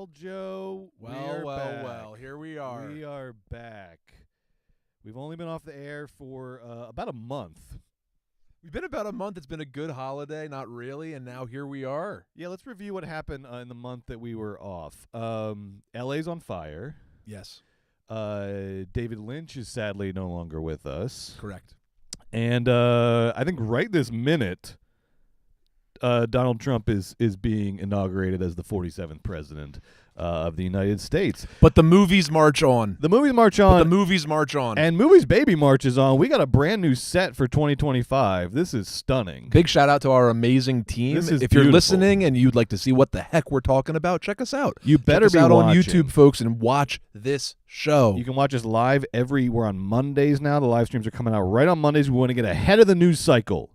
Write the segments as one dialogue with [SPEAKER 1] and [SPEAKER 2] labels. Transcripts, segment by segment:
[SPEAKER 1] Well, Joe,
[SPEAKER 2] Well, here we are.
[SPEAKER 1] We are back. We've only been off the air for about a month.
[SPEAKER 2] We've been about a month. It's been a good holiday, not really, and now here we are.
[SPEAKER 1] Yeah, let's review what happened in the month that we were off. LA's on fire.
[SPEAKER 2] Yes.
[SPEAKER 1] David Lynch is sadly no longer with us.
[SPEAKER 2] Correct.
[SPEAKER 1] And I think right this minute, Donald Trump is being inaugurated as the 47th president of the United States.
[SPEAKER 2] But the movies march on.
[SPEAKER 1] The movies march on.
[SPEAKER 2] But the movies march on.
[SPEAKER 1] And Movies Baby marches on. We got a brand new set for 2025. This is stunning.
[SPEAKER 2] Big shout out to our amazing team.
[SPEAKER 1] This is
[SPEAKER 2] if you're
[SPEAKER 1] beautiful.
[SPEAKER 2] listening and you'd like to see what the heck we're talking about, check us out.
[SPEAKER 1] You better
[SPEAKER 2] check us
[SPEAKER 1] be
[SPEAKER 2] out
[SPEAKER 1] watching.
[SPEAKER 2] on YouTube, folks, and watch this show.
[SPEAKER 1] You can watch us live we're on Mondays now. The live streams are coming out right on Mondays. We want to get ahead of the news cycle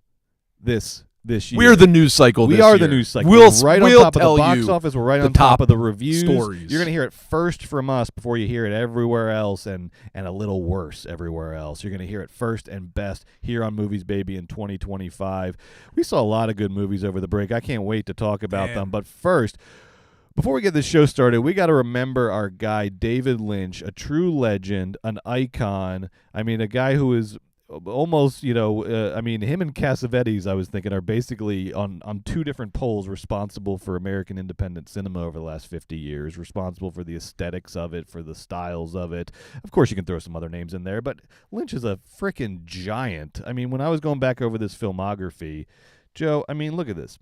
[SPEAKER 1] this year.
[SPEAKER 2] We're the news cycle this
[SPEAKER 1] We are
[SPEAKER 2] year.
[SPEAKER 1] the news cycle.
[SPEAKER 2] We'll
[SPEAKER 1] right on
[SPEAKER 2] we'll
[SPEAKER 1] top of
[SPEAKER 2] tell
[SPEAKER 1] the box
[SPEAKER 2] you
[SPEAKER 1] office. We're right
[SPEAKER 2] the
[SPEAKER 1] on top
[SPEAKER 2] top
[SPEAKER 1] of the reviews.
[SPEAKER 2] stories.
[SPEAKER 1] You're going to hear it first from us before you hear it everywhere else and a little worse everywhere else. You're going to hear it first and best here on Movies Baby in 2025. We saw a lot of good movies over the break. I can't wait to talk about them. But first, before we get this show started, we got to remember our guy, David Lynch, a true legend, an icon. I mean, a guy who is almost, him and Cassavetes, I was thinking, are basically on two different poles responsible for American independent cinema over the last 50 years, responsible for the aesthetics of it, for the styles of it. Of course, you can throw some other names in there, but Lynch is a freaking giant. I mean, when I was going back over this filmography, Joe, I mean, look at this.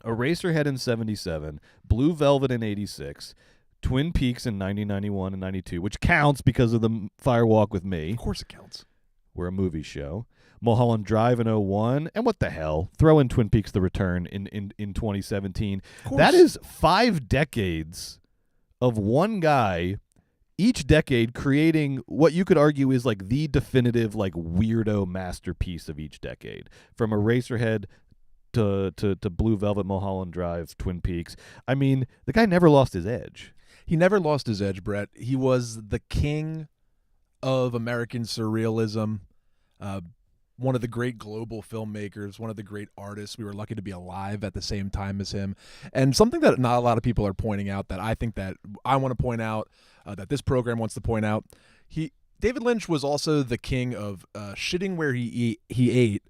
[SPEAKER 1] Eraserhead in 77, Blue Velvet in 86, Twin Peaks in 1991 and 92, which counts because of the Fire Walk with Me.
[SPEAKER 2] Of course it counts.
[SPEAKER 1] We're a movie show. Mulholland Drive in 01, and what the hell? Throw in Twin Peaks The Return in 2017. That is 5 decades of one guy, each decade creating what you could argue is like the definitive like weirdo masterpiece of each decade. From Eraserhead to Blue Velvet, Mulholland Drive, Twin Peaks. I mean, the guy never lost his edge.
[SPEAKER 2] He never lost his edge, Brett. He was the king of American surrealism, one of the great global filmmakers, one of the great artists. We were lucky to be alive at the same time as him. And something that not a lot of people are pointing out that I think that I want to point out, that this program wants to point out, David Lynch was also the king of shitting where he ate.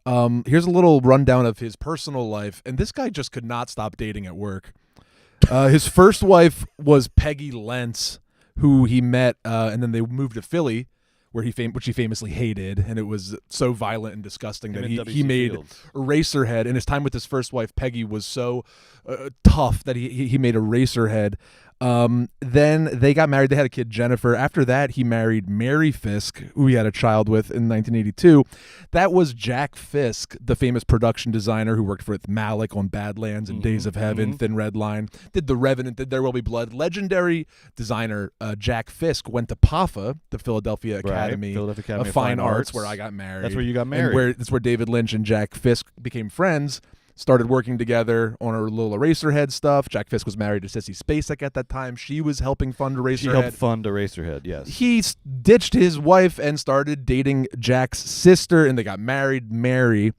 [SPEAKER 2] Here's a little rundown of his personal life, and this guy just could not stop dating at work. His first wife was Peggy Lentz, who he met, and then they moved to Philly, where which he famously hated, and it was so violent and disgusting that he made Eraserhead. And his time with his first wife, Peggy, was so tough that he made Eraserhead. Then they got married. They had a kid, Jennifer. After that, he married Mary Fisk, who he had a child with in 1982. That was Jack Fisk, the famous production designer who worked with Malick on Badlands and Days of Heaven, Thin Red Line, did The Revenant, did There Will Be Blood. Legendary designer Jack Fisk went to PAFA, the Philadelphia Academy of Fine Arts, where I got married.
[SPEAKER 1] That's where you got married.
[SPEAKER 2] That's where David Lynch and Jack Fisk became friends. Started working together on her little Eraserhead stuff. Jack Fisk was married to Sissy Spacek at that time. She was helping fund Eraserhead.
[SPEAKER 1] She helped fund Eraserhead, yes.
[SPEAKER 2] He ditched his wife and started dating Jack's sister, and they got married, Mary.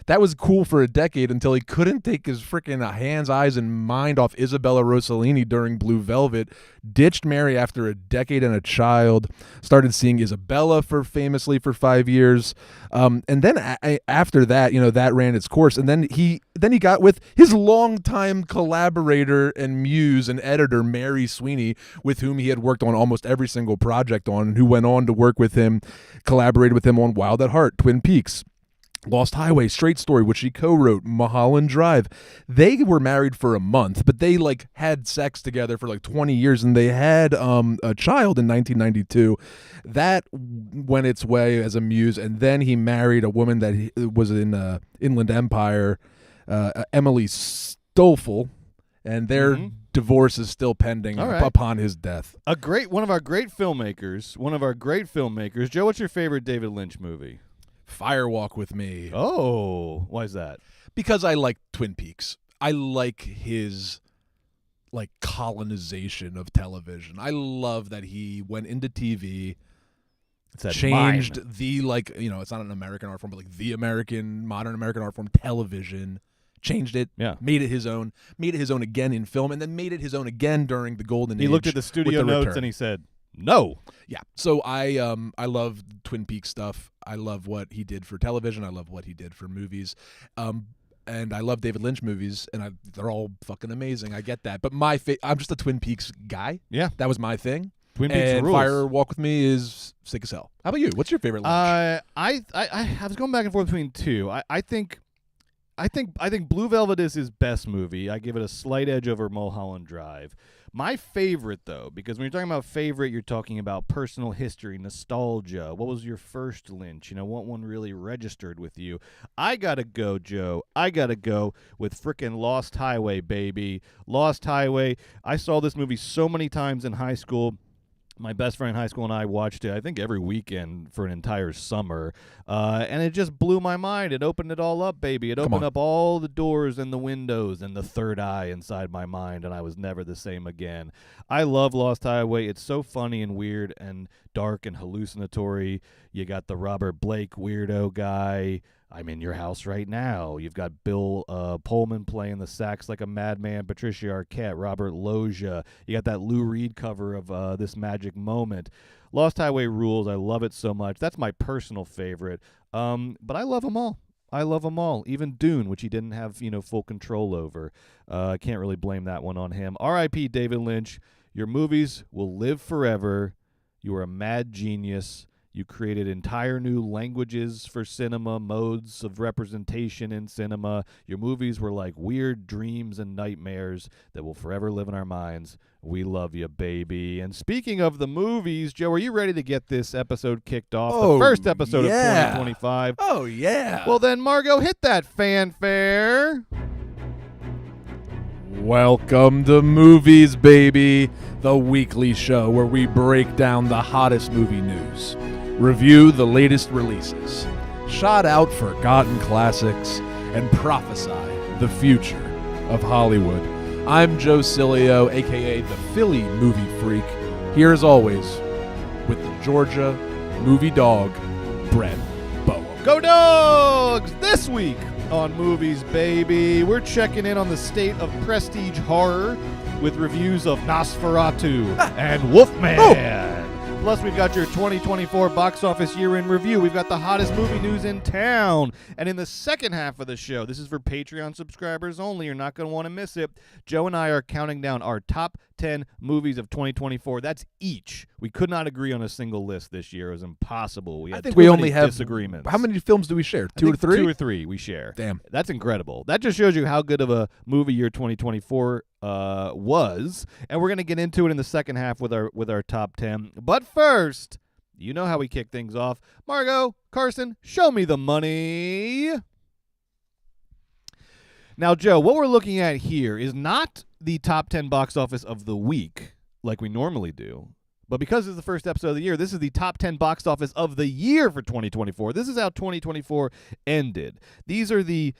[SPEAKER 2] That was cool for a decade until he couldn't take his freaking hands, eyes, and mind off Isabella Rossellini during Blue Velvet. Ditched Mary after a decade and a child. Started seeing Isabella famously for 5 years. And then after that, that ran its course. And then he got with his longtime collaborator and muse and editor, Mary Sweeney, with whom he had worked on almost every single project on, and who went on to work with him, collaborated with him on Wild at Heart, Twin Peaks, Lost Highway, Straight Story, which he co-wrote, Mulholland Drive. They were married for a month, but they had sex together for 20 years, and they had a child in 1992. That went its way as a muse, and then he married a woman that was in Inland Empire, Emily Stoffel, and their divorce is still pending upon his death.
[SPEAKER 1] One of our great filmmakers. Joe, what's your favorite David Lynch movie?
[SPEAKER 2] Fire Walk with Me.
[SPEAKER 1] Oh, why is that?
[SPEAKER 2] Because I like Twin Peaks. I like his colonization of television. I love that he went into TV, changed the it's not an American art form, but the modern American art form, television, changed it, made it his own again in film, and then made it his own again during the golden age.
[SPEAKER 1] He looked at the studio notes and he said, no.
[SPEAKER 2] Yeah. So I love Twin Peaks stuff. I love what he did for television. I love what he did for movies. And I love David Lynch movies, and they're all fucking amazing. I get that. But I'm just a Twin Peaks guy.
[SPEAKER 1] Yeah.
[SPEAKER 2] That was my thing.
[SPEAKER 1] Twin Peaks
[SPEAKER 2] and
[SPEAKER 1] rules.
[SPEAKER 2] Fire Walk With Me is sick as hell. How about you? What's your favorite Lynch?
[SPEAKER 1] I was going back and forth between two. I think Blue Velvet is his best movie. I give it a slight edge over Mulholland Drive. My favorite, though, because when you're talking about favorite, you're talking about personal history, nostalgia. What was your first Lynch? What one really registered with you? I gotta go, Joe. I gotta go with frickin' Lost Highway, baby. Lost Highway. I saw this movie so many times in high school. My best friend in high school and I watched it, I think, every weekend for an entire summer, and it just blew my mind. It opened it all up, baby. It opened up all the doors and the windows and the third eye inside my mind, and I was never the same again. I love Lost Highway. It's so funny and weird and dark and hallucinatory. You got the Robert Blake weirdo guy. I'm in Your House Right Now. You've got Bill Pullman playing the sax like a madman, Patricia Arquette, Robert Loggia. You got that Lou Reed cover of This Magic Moment. Lost Highway rules. I love it so much. That's my personal favorite. But I love them all. I love them all. Even Dune, which he didn't have full control over. I can't really blame that one on him. R.I.P. David Lynch. Your movies will live forever. You are a mad genius. You created entire new languages for cinema, modes of representation in cinema. Your movies were like weird dreams and nightmares that will forever live in our minds. We love you, baby. And speaking of the movies, Joe, are you ready to get this episode kicked off? The first episode of 2025.
[SPEAKER 2] Oh, yeah.
[SPEAKER 1] Well, then, Margot, hit that fanfare.
[SPEAKER 2] Welcome to Movies, baby, the weekly show where we break down the hottest movie news, review the latest releases, shout out forgotten classics, and prophesy the future of Hollywood. I'm Joe Cilio, a.k.a. the Philly Movie Freak, here as always with the Georgia movie dog, Brett Bowen.
[SPEAKER 1] Go Dogs! This week on Movies, baby, we're checking in on the state of prestige horror with reviews of NOSFERATU and WOLF MAN. Plus, we've got your 2024 box office year-in review. We've got the hottest movie news in town. And in the second half of the show, this is for Patreon subscribers only. You're not going to want to miss it. Joe and I are counting down our top 10 movies of 2024. That's each. We could not agree on a single list this year. It was impossible. We had too many disagreements.
[SPEAKER 2] How many films do we share? Two or three?
[SPEAKER 1] 2 or 3 we share.
[SPEAKER 2] Damn.
[SPEAKER 1] That's incredible. That just shows you how good of a movie year 2024 was, and we're going to get into it in the second half with our top 10. But first, you know how we kick things off. Margot, Carson, show me the money. Now, Joe, what we're looking at here is not the top 10 box office of the week like we normally do, but because it's the first episode of the year, this is the top 10 box office of the year for 2024. This is how 2024 ended. These are the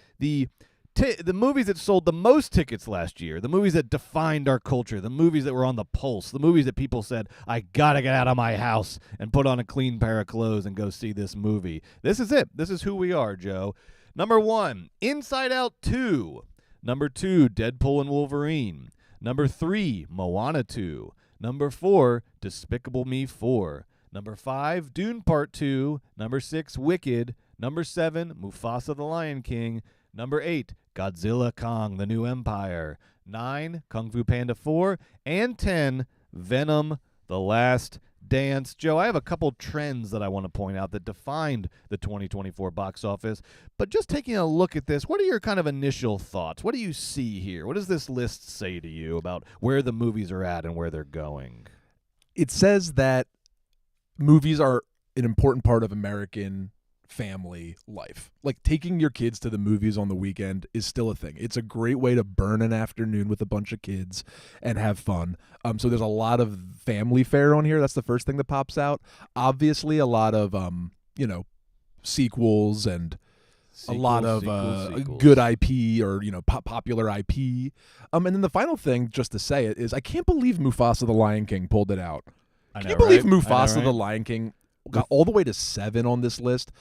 [SPEAKER 1] movies that sold the most tickets last year, the movies that defined our culture, the movies that were on the pulse, the movies that people said, I gotta get out of my house and put on a clean pair of clothes and go see this movie. This is it. This is who we are, Joe. Number 1, Inside Out 2. Number 2, Deadpool and Wolverine. Number 3, Moana 2. Number 4, Despicable Me 4. Number 5, Dune Part 2. Number 6, Wicked. Number 7, Mufasa the Lion King. Number 8, Godzilla Kong, The New Empire. 9, Kung Fu Panda 4. And 10, Venom, The Last Dance. Joe, I have a couple trends that I want to point out that defined the 2024 box office. But just taking a look at this, what are your kind of initial thoughts? What do you see here? What does this list say to you about where the movies are at and where they're going?
[SPEAKER 2] It says that movies are an important part of American family life. Like, taking your kids to the movies on the weekend is still a thing. It's a great way to burn an afternoon with a bunch of kids and have fun. So there's a lot of family fare on here. That's the first thing that pops out. Obviously, a lot of sequels and a lot of good IP or popular IP. And then the final thing, just to say it, is I can't believe Mufasa the Lion King pulled it out. Can you believe Mufasa the Lion King got all the way to 7 on this list,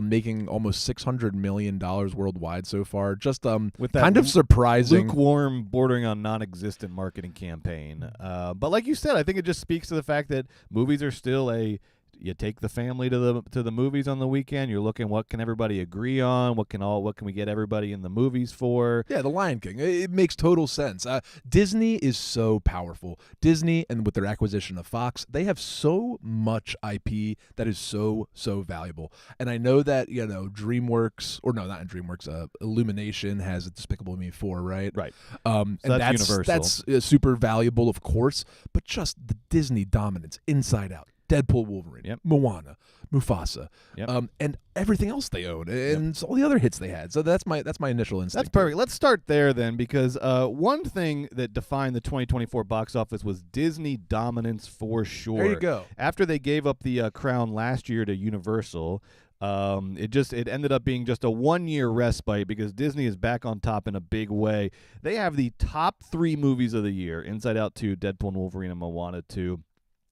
[SPEAKER 2] making almost $600 million worldwide so far. Just
[SPEAKER 1] with that
[SPEAKER 2] kind of surprising.
[SPEAKER 1] lukewarm, bordering on non-existent marketing campaign. But like you said, I think it just speaks to the fact that movies are still you take the family to the movies on the weekend. You're looking what can everybody agree on? What can we get everybody in the movies for?
[SPEAKER 2] Yeah, The Lion King. It makes total sense. Disney is so powerful. Disney, and with their acquisition of Fox, they have so much IP that is so valuable. And I know that DreamWorks, or no, not in DreamWorks. Illumination has Despicable Me 4, right?
[SPEAKER 1] Right.
[SPEAKER 2] And
[SPEAKER 1] so that's Universal.
[SPEAKER 2] That's super valuable, of course. But just the Disney dominance, Inside Out, Deadpool, Wolverine,
[SPEAKER 1] yep.
[SPEAKER 2] Moana, Mufasa,
[SPEAKER 1] yep.
[SPEAKER 2] And everything else they own, and all the other hits they had. So that's my initial instinct.
[SPEAKER 1] That's perfect. Let's start there then, because one thing that defined the 2024 box office was Disney dominance for sure.
[SPEAKER 2] There you go.
[SPEAKER 1] After they gave up the crown last year to Universal, it ended up being just a 1-year respite because Disney is back on top in a big way. They have the top 3 movies of the year: Inside Out 2, Deadpool and Wolverine, and Moana 2.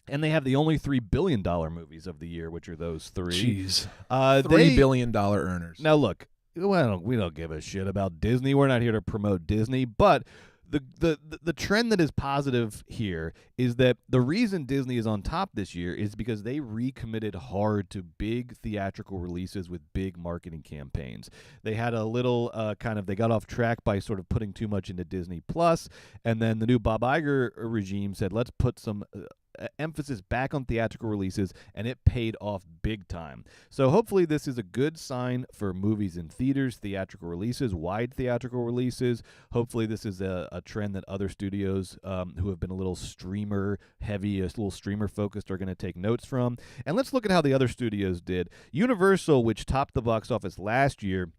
[SPEAKER 1] And they have the only $3 billion movies of the year, which are those 3.
[SPEAKER 2] Jeez. $3 billion earners.
[SPEAKER 1] Now, look, we don't give a shit about Disney. We're not here to promote Disney. But the trend that is positive here is that the reason Disney is on top this year is because they recommitted hard to big theatrical releases with big marketing campaigns. They had a little they got off track by sort of putting too much into Disney Plus, and then the new Bob Iger regime said, let's put some emphasis back on theatrical releases, and it paid off big time. So hopefully this is a good sign for movies in theaters, theatrical releases, wide theatrical releases. Hopefully this is a trend that other studios who have been a little streamer heavy, a little streamer focused, are going to take notes from. And let's look at how the other studios did. Universal, which topped the box office last year,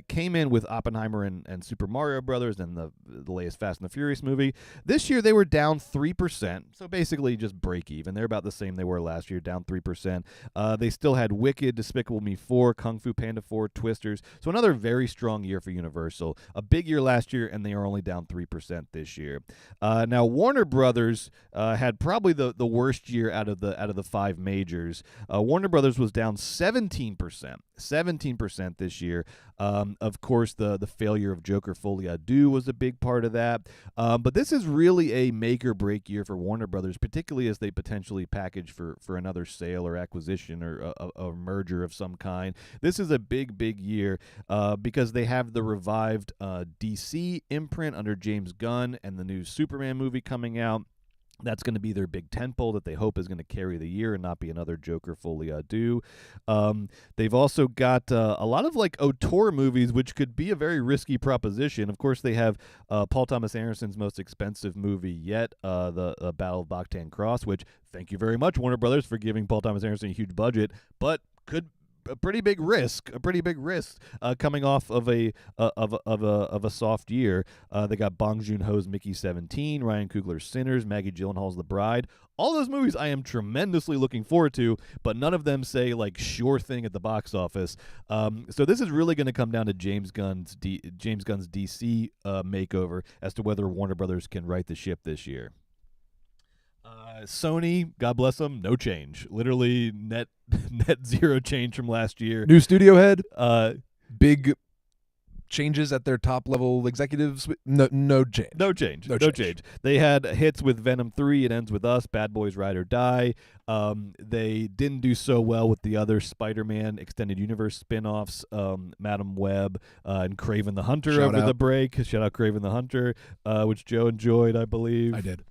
[SPEAKER 1] came in with Oppenheimer and Super Mario Brothers and the latest Fast and the Furious movie. This year they were down 3%, so basically just break even. They're about the same they were last year, down 3%. They still had Wicked, Despicable Me 4, Kung Fu Panda 4, Twisters. So another very strong year for Universal. A big year last year, and they are only down 3% this year. Now Warner Brothers had probably the worst year out of the 5 majors. Warner Brothers was down 17% this year. Of course, the failure of Joker Folie à Deux was a big part of that. But this is really a make-or-break year for Warner Brothers, particularly as they potentially package for another sale or acquisition or a merger of some kind. This is a big year because they have the revived DC imprint under James Gunn and the new Superman movie coming out. That's going to be their big tentpole that they hope is going to carry the year and not be another Joker Folie à Deux. They've also got a lot of auteur movies, which could be a very risky proposition. Of course, they have Paul Thomas Anderson's most expensive movie yet, the Battle of Bactan Cross, which, thank you very much, Warner Brothers, for giving Paul Thomas Anderson a huge budget, but could a pretty big risk coming off of a soft year. They got Bong Joon-ho's Mickey 17, Ryan Coogler's Sinners, Maggie Gyllenhaal's The Bride. All those movies I am tremendously looking forward to, but none of them say sure thing at the box office. So this is really going to come down to James Gunn's DC makeover as to whether Warner Brothers can right the ship this year. Sony, God bless them, no change. Literally net zero change from last year.
[SPEAKER 2] New studio head, big changes at their top level executives. No change. They had hits with Venom 3, It Ends With Us, Bad Boys Ride or Die.
[SPEAKER 1] They didn't do so well with the other Spider-Man Extended Universe spin-offs, Madam Web and Kraven the Hunter the break. Shout out Kraven the Hunter, which Joe enjoyed, I believe.
[SPEAKER 2] I did.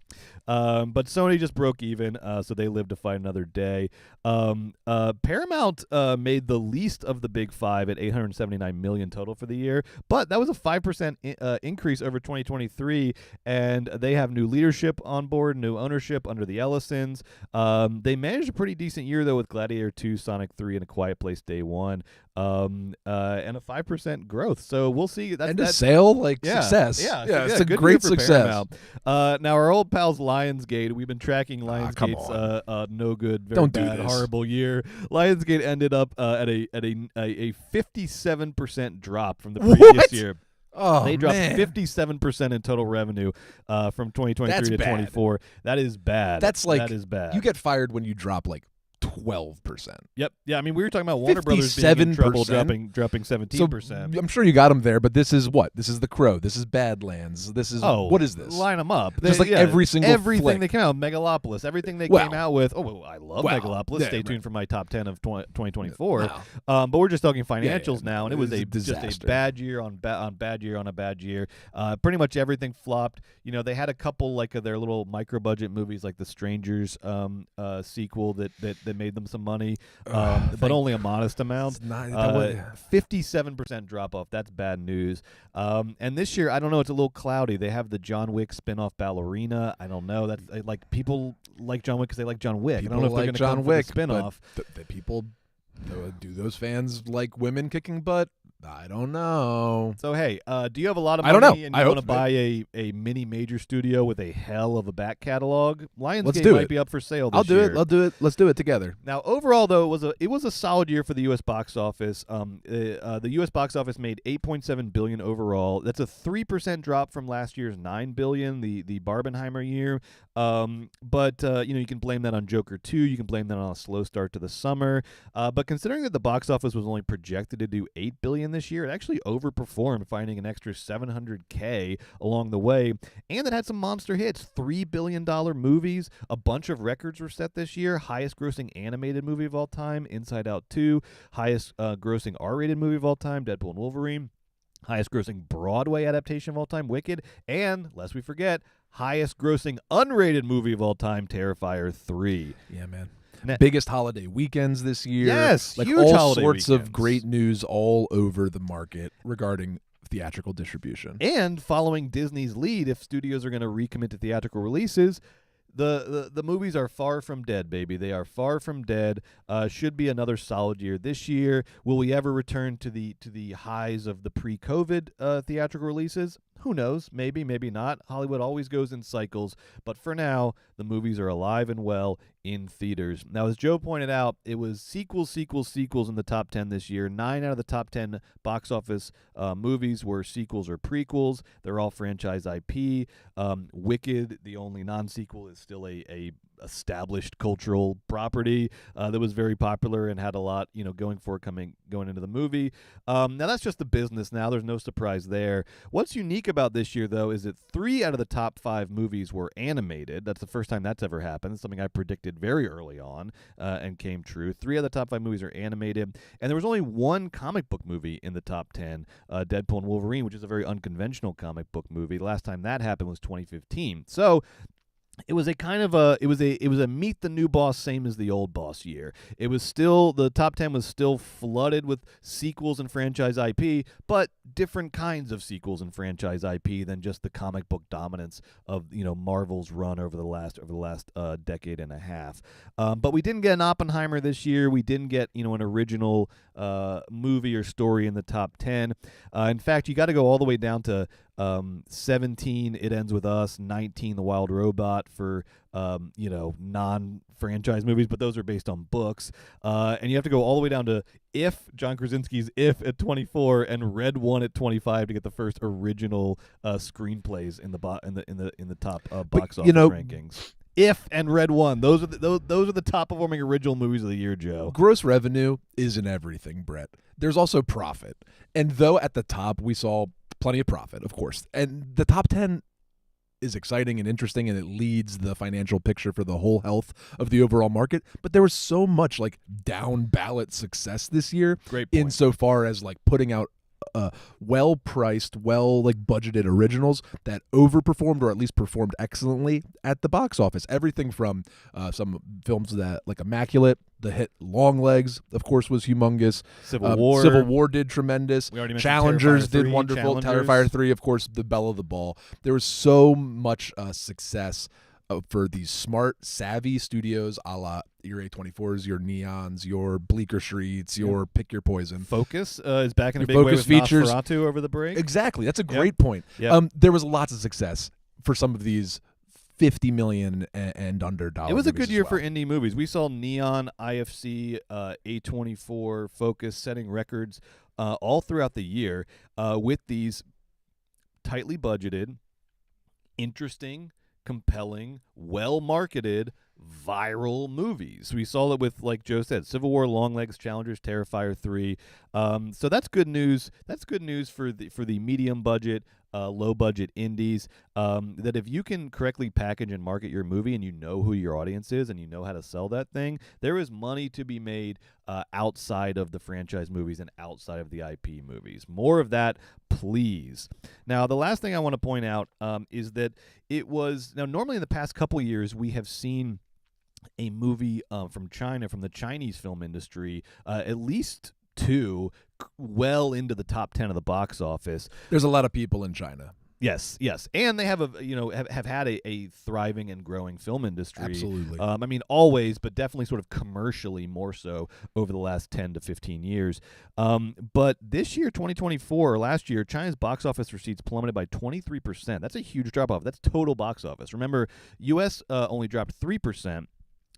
[SPEAKER 1] But Sony just broke even, so they lived to fight another day. Paramount made the least of the big 5 at $879 million total for the year, but that was a 5% increase over 2023, and they have new leadership on board, new ownership under the Ellisons. They managed a pretty decent year, though, with Gladiator 2, Sonic 3, and A Quiet Place Day 1, and a 5% growth. So we'll see.
[SPEAKER 2] Success. Yeah, it's a great success.
[SPEAKER 1] Now, our old pals Lionsgate, we've been tracking Lionsgate's no good, very bad, horrible year. Lionsgate ended up at a 57% drop from the previous year.
[SPEAKER 2] Oh,
[SPEAKER 1] They dropped
[SPEAKER 2] man.
[SPEAKER 1] 57% in total revenue from 2023
[SPEAKER 2] That's
[SPEAKER 1] to
[SPEAKER 2] bad.
[SPEAKER 1] 24. That is bad.
[SPEAKER 2] That's like
[SPEAKER 1] that is bad.
[SPEAKER 2] you get fired when you drop like 12%.
[SPEAKER 1] Yep. Yeah. I mean, we were talking about Warner Brothers being in trouble,
[SPEAKER 2] 57%?
[SPEAKER 1] dropping 17%.
[SPEAKER 2] I'm sure you got them there, but this is what? This is The Crow. This is Badlands. This is what is this?
[SPEAKER 1] Line them up.
[SPEAKER 2] Just like every single
[SPEAKER 1] everything
[SPEAKER 2] flick.
[SPEAKER 1] they came out, Megalopolis, everything they
[SPEAKER 2] Well,
[SPEAKER 1] came out with. Oh, I love
[SPEAKER 2] well,
[SPEAKER 1] Megalopolis.
[SPEAKER 2] yeah,
[SPEAKER 1] Stay tuned
[SPEAKER 2] right.
[SPEAKER 1] for my top 10 of 2024.
[SPEAKER 2] Wow.
[SPEAKER 1] But we're just talking financials
[SPEAKER 2] Yeah,
[SPEAKER 1] now, and it was
[SPEAKER 2] a
[SPEAKER 1] just a
[SPEAKER 2] disaster.
[SPEAKER 1] bad year on bad year on a bad year. Pretty much everything flopped. You know, they had a couple like of their little micro budget movies, like the Strangers sequel that made them some money. But only a modest amount. 57% drop off. That's bad news. And this year, I don't know. It's a little cloudy. They have the John Wick spinoff Ballerina. I don't know. That's like people like John Wick because they like John Wick.
[SPEAKER 2] People
[SPEAKER 1] I don't know if
[SPEAKER 2] like
[SPEAKER 1] they're going to
[SPEAKER 2] John
[SPEAKER 1] come
[SPEAKER 2] Wick,
[SPEAKER 1] for the spinoff.
[SPEAKER 2] but the people do those fans like women kicking butt? I don't know.
[SPEAKER 1] So hey, do you have a lot of
[SPEAKER 2] I
[SPEAKER 1] money
[SPEAKER 2] don't know.
[SPEAKER 1] and
[SPEAKER 2] I
[SPEAKER 1] you
[SPEAKER 2] hope
[SPEAKER 1] want to
[SPEAKER 2] so.
[SPEAKER 1] buy a mini major studio with a hell of a back catalog?
[SPEAKER 2] Let's
[SPEAKER 1] Lionsgate
[SPEAKER 2] do
[SPEAKER 1] might
[SPEAKER 2] it.
[SPEAKER 1] be up for sale this
[SPEAKER 2] I'll do
[SPEAKER 1] year.
[SPEAKER 2] it. I'll do it. Let's do it together.
[SPEAKER 1] Now, overall, though, it was a solid year for the U.S. box office. The U.S. box office made $8.7 billion overall. That's a 3% drop from last year's $9 billion, the Barbenheimer year. But you can blame that on Joker 2. You can blame that on a slow start to the summer. But considering that the box office was only projected to do $8 billion this year, it actually overperformed, finding an extra $700K along the way, and it had some monster hits. $3 billion movies. A bunch of records were set this year. Highest grossing animated movie of all time, Inside Out 2. Highest grossing R-rated movie of all time, Deadpool and Wolverine. Highest grossing Broadway adaptation of all time, Wicked. And, lest we forget, highest grossing unrated movie of all time, Terrifier 3.
[SPEAKER 2] Yeah, man.
[SPEAKER 1] Now,
[SPEAKER 2] Biggest holiday weekends this year.
[SPEAKER 1] Yes,
[SPEAKER 2] like
[SPEAKER 1] huge
[SPEAKER 2] all
[SPEAKER 1] holiday
[SPEAKER 2] sorts
[SPEAKER 1] weekends.
[SPEAKER 2] of great news all over the market regarding theatrical distribution.
[SPEAKER 1] And following Disney's lead, if studios are going to recommit to theatrical releases, the movies are far from dead, baby. They are far from dead. Should be another solid year this year. Will we ever return to the highs of the pre-COVID theatrical releases? Who knows? Maybe, maybe not. Hollywood always goes in cycles. But for now, the movies are alive and well in theaters. Now, as Joe pointed out, it was sequels in the top 10 this year. 9 out of the top 10 box office movies were sequels or prequels. They're all franchise IP. Wicked, the only non-sequel, is still a established cultural property that was very popular and had a lot, going into the movie. Now that's just the business. Now there's no surprise there. What's unique about this year, though, is that 3 out of the top 5 movies were animated. That's the first time that's ever happened. It's something I predicted very early on and came true. 3 of the top 5 movies are animated, and there was only one comic book movie in the top 10, Deadpool and Wolverine, which is a very unconventional comic book movie. The last time that happened was 2015. So it was a meet the new boss, same as the old boss year. It was still, the top 10 was still flooded with sequels and franchise IP, but different kinds of sequels and franchise IP than just the comic book dominance of Marvel's run over the last decade and a half. But we didn't get an Oppenheimer this year. We didn't get an original movie or story in the top 10. In fact, you got to go all the way down to 17, It Ends With Us, 19, The Wild Robot for non-franchise movies, but those are based on books. And you have to go all the way down to John Krasinski's If at 24 and Red One at 25 to get the first original screenplays in the top box office rankings. If and Red One, those are the top performing original movies of the year, Joe.
[SPEAKER 2] Gross revenue isn't everything, Brett. There's also profit. And though at the top we saw plenty of profit, of course, and the top 10 is exciting and interesting, and it leads the financial picture for the whole health of the overall market, but there was so much like down ballot success this year.
[SPEAKER 1] Great point.
[SPEAKER 2] Insofar as like putting out well-priced, budgeted originals that overperformed or at least performed excellently at the box office. Everything from some films that like Immaculate, the hit Longlegs, of course, was humongous.
[SPEAKER 1] Civil
[SPEAKER 2] War did tremendous.
[SPEAKER 1] We already mentioned
[SPEAKER 2] Challengers
[SPEAKER 1] Terrifier
[SPEAKER 2] did
[SPEAKER 1] 3,
[SPEAKER 2] wonderful.
[SPEAKER 1] Challengers.
[SPEAKER 2] Terrifier 3, of course, the belle of the ball. There was so much success for these smart, savvy studios a la your A24s, your Neons, your Bleecker Streets, your Pick Your Poison.
[SPEAKER 1] Focus is back in a
[SPEAKER 2] Your
[SPEAKER 1] big way
[SPEAKER 2] Focus
[SPEAKER 1] with
[SPEAKER 2] features.
[SPEAKER 1] Nosferatu over the break.
[SPEAKER 2] Exactly. That's a great point.
[SPEAKER 1] Yep.
[SPEAKER 2] There was lots of success for some of these $50 million and under dollars.
[SPEAKER 1] It was a good year
[SPEAKER 2] well.
[SPEAKER 1] for indie movies. We saw Neon, IFC, A24, Focus setting records all throughout the year with these tightly budgeted, interesting, compelling, well-marketed, viral movies. We saw it with, like Joe said, Civil War, Longlegs, Challengers, Terrifier 3. So that's good news. That's good news for the medium budget, low budget indies. That if you can correctly package and market your movie, and you know who your audience is, and you know how to sell that thing, there is money to be made outside of the franchise movies and outside of the IP movies. More of that, please. Now, the last thing I want to point out is that it was now normally in the past couple years we have seen a movie from China, from the Chinese film industry, at least two, well into the top 10 of the box office.
[SPEAKER 2] There's a lot of people in China.
[SPEAKER 1] Yes, and they have have had a thriving and growing film industry.
[SPEAKER 2] Absolutely.
[SPEAKER 1] I mean, always, but definitely sort of commercially more so over the last 10 to 15 years. But this year, 2024, or last year, China's box office receipts plummeted by 23%. That's a huge drop off. That's total box office. Remember, U.S. Only dropped 3%.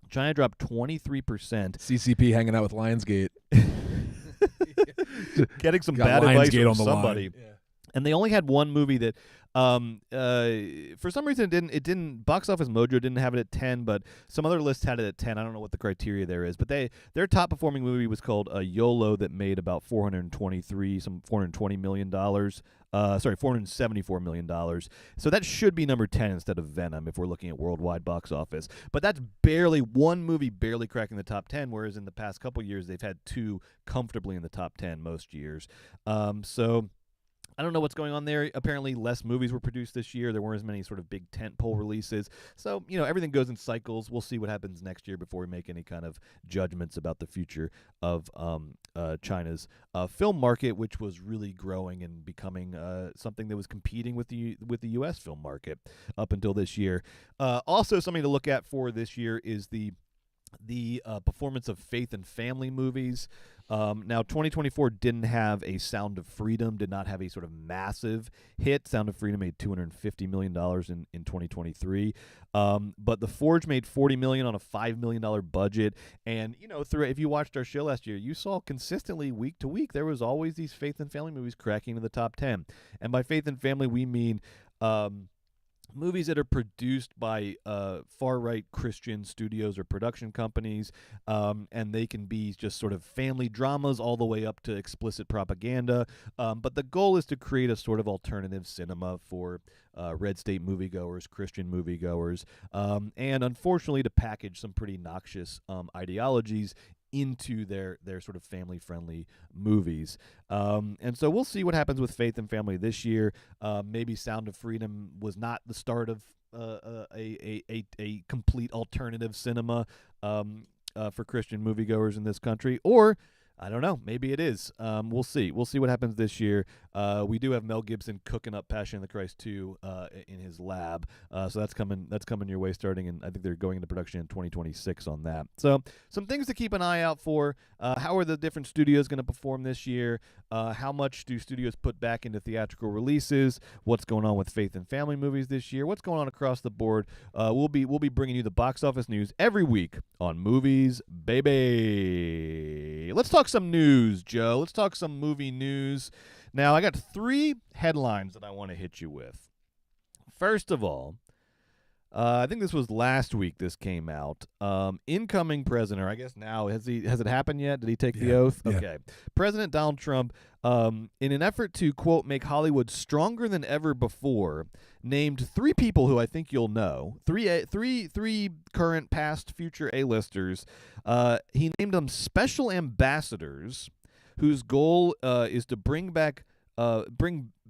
[SPEAKER 1] China dropped 23%.
[SPEAKER 2] CCP hanging out with Lionsgate.
[SPEAKER 1] Getting some
[SPEAKER 2] Got
[SPEAKER 1] bad advice
[SPEAKER 2] Lionsgate
[SPEAKER 1] from
[SPEAKER 2] on the
[SPEAKER 1] somebody.
[SPEAKER 2] line. Yeah.
[SPEAKER 1] And they only had one movie that, for some reason, it didn't. Box Office Mojo didn't have it at 10, but some other lists had it at 10. I don't know what the criteria there is, but their top performing movie was called YOLO, that made about $420 million. $474 million. So that should be number 10 instead of Venom if we're looking at worldwide box office. But that's barely one movie barely cracking the top 10, whereas in the past couple years they've had two comfortably in the top 10 most years. So I don't know what's going on there. Apparently less movies were produced this year. There weren't as many sort of big tentpole releases. So, everything goes in cycles. We'll see what happens next year before we make any kind of judgments about the future of China's film market, which was really growing and becoming something that was competing with the U.S. film market up until this year. Also, something to look at for this year is the performance of faith and family movies. Now, 2024 didn't have a Sound of Freedom, did not have a sort of massive hit. Sound of Freedom made $250 million in 2023. But The Forge made $40 million on a $5 million budget. And, if you watched our show last year, you saw consistently week to week, there was always these faith and family movies cracking into the top 10. And by faith and family, we mean movies that are produced by far-right Christian studios or production companies, and they can be just sort of family dramas all the way up to explicit propaganda. But the goal is to create a sort of alternative cinema for red state moviegoers, Christian moviegoers, and unfortunately to package some pretty noxious ideologies into their sort of family-friendly movies. And so we'll see what happens with Faith and Family this year. Maybe Sound of Freedom was not the start of a complete alternative cinema for Christian moviegoers in this country, or I don't know. Maybe it is. We'll see. We'll see what happens this year. We do have Mel Gibson cooking up Passion of the Christ 2 in his lab. So that's coming your way starting, and I think they're going into production in 2026 on that. So some things to keep an eye out for. How are the different studios going to perform this year? How much do studios put back into theatrical releases? What's going on with faith and family movies this year? What's going on across the board? We'll be bringing you the box office news every week on Movies Baby. Let's talk some news, Joe. Let's talk some movie news. Now, I got 3 headlines that I want to hit you with. First of all, I think this was last week this came out. Incoming president, or I guess now, has it happened yet? Did he take the oath?
[SPEAKER 2] Yeah.
[SPEAKER 1] Okay. President Donald Trump, in an effort to, quote, make Hollywood stronger than ever before, named 3 people who I think you'll know. Three current, past, future A-listers. He named them special ambassadors whose goal is to bring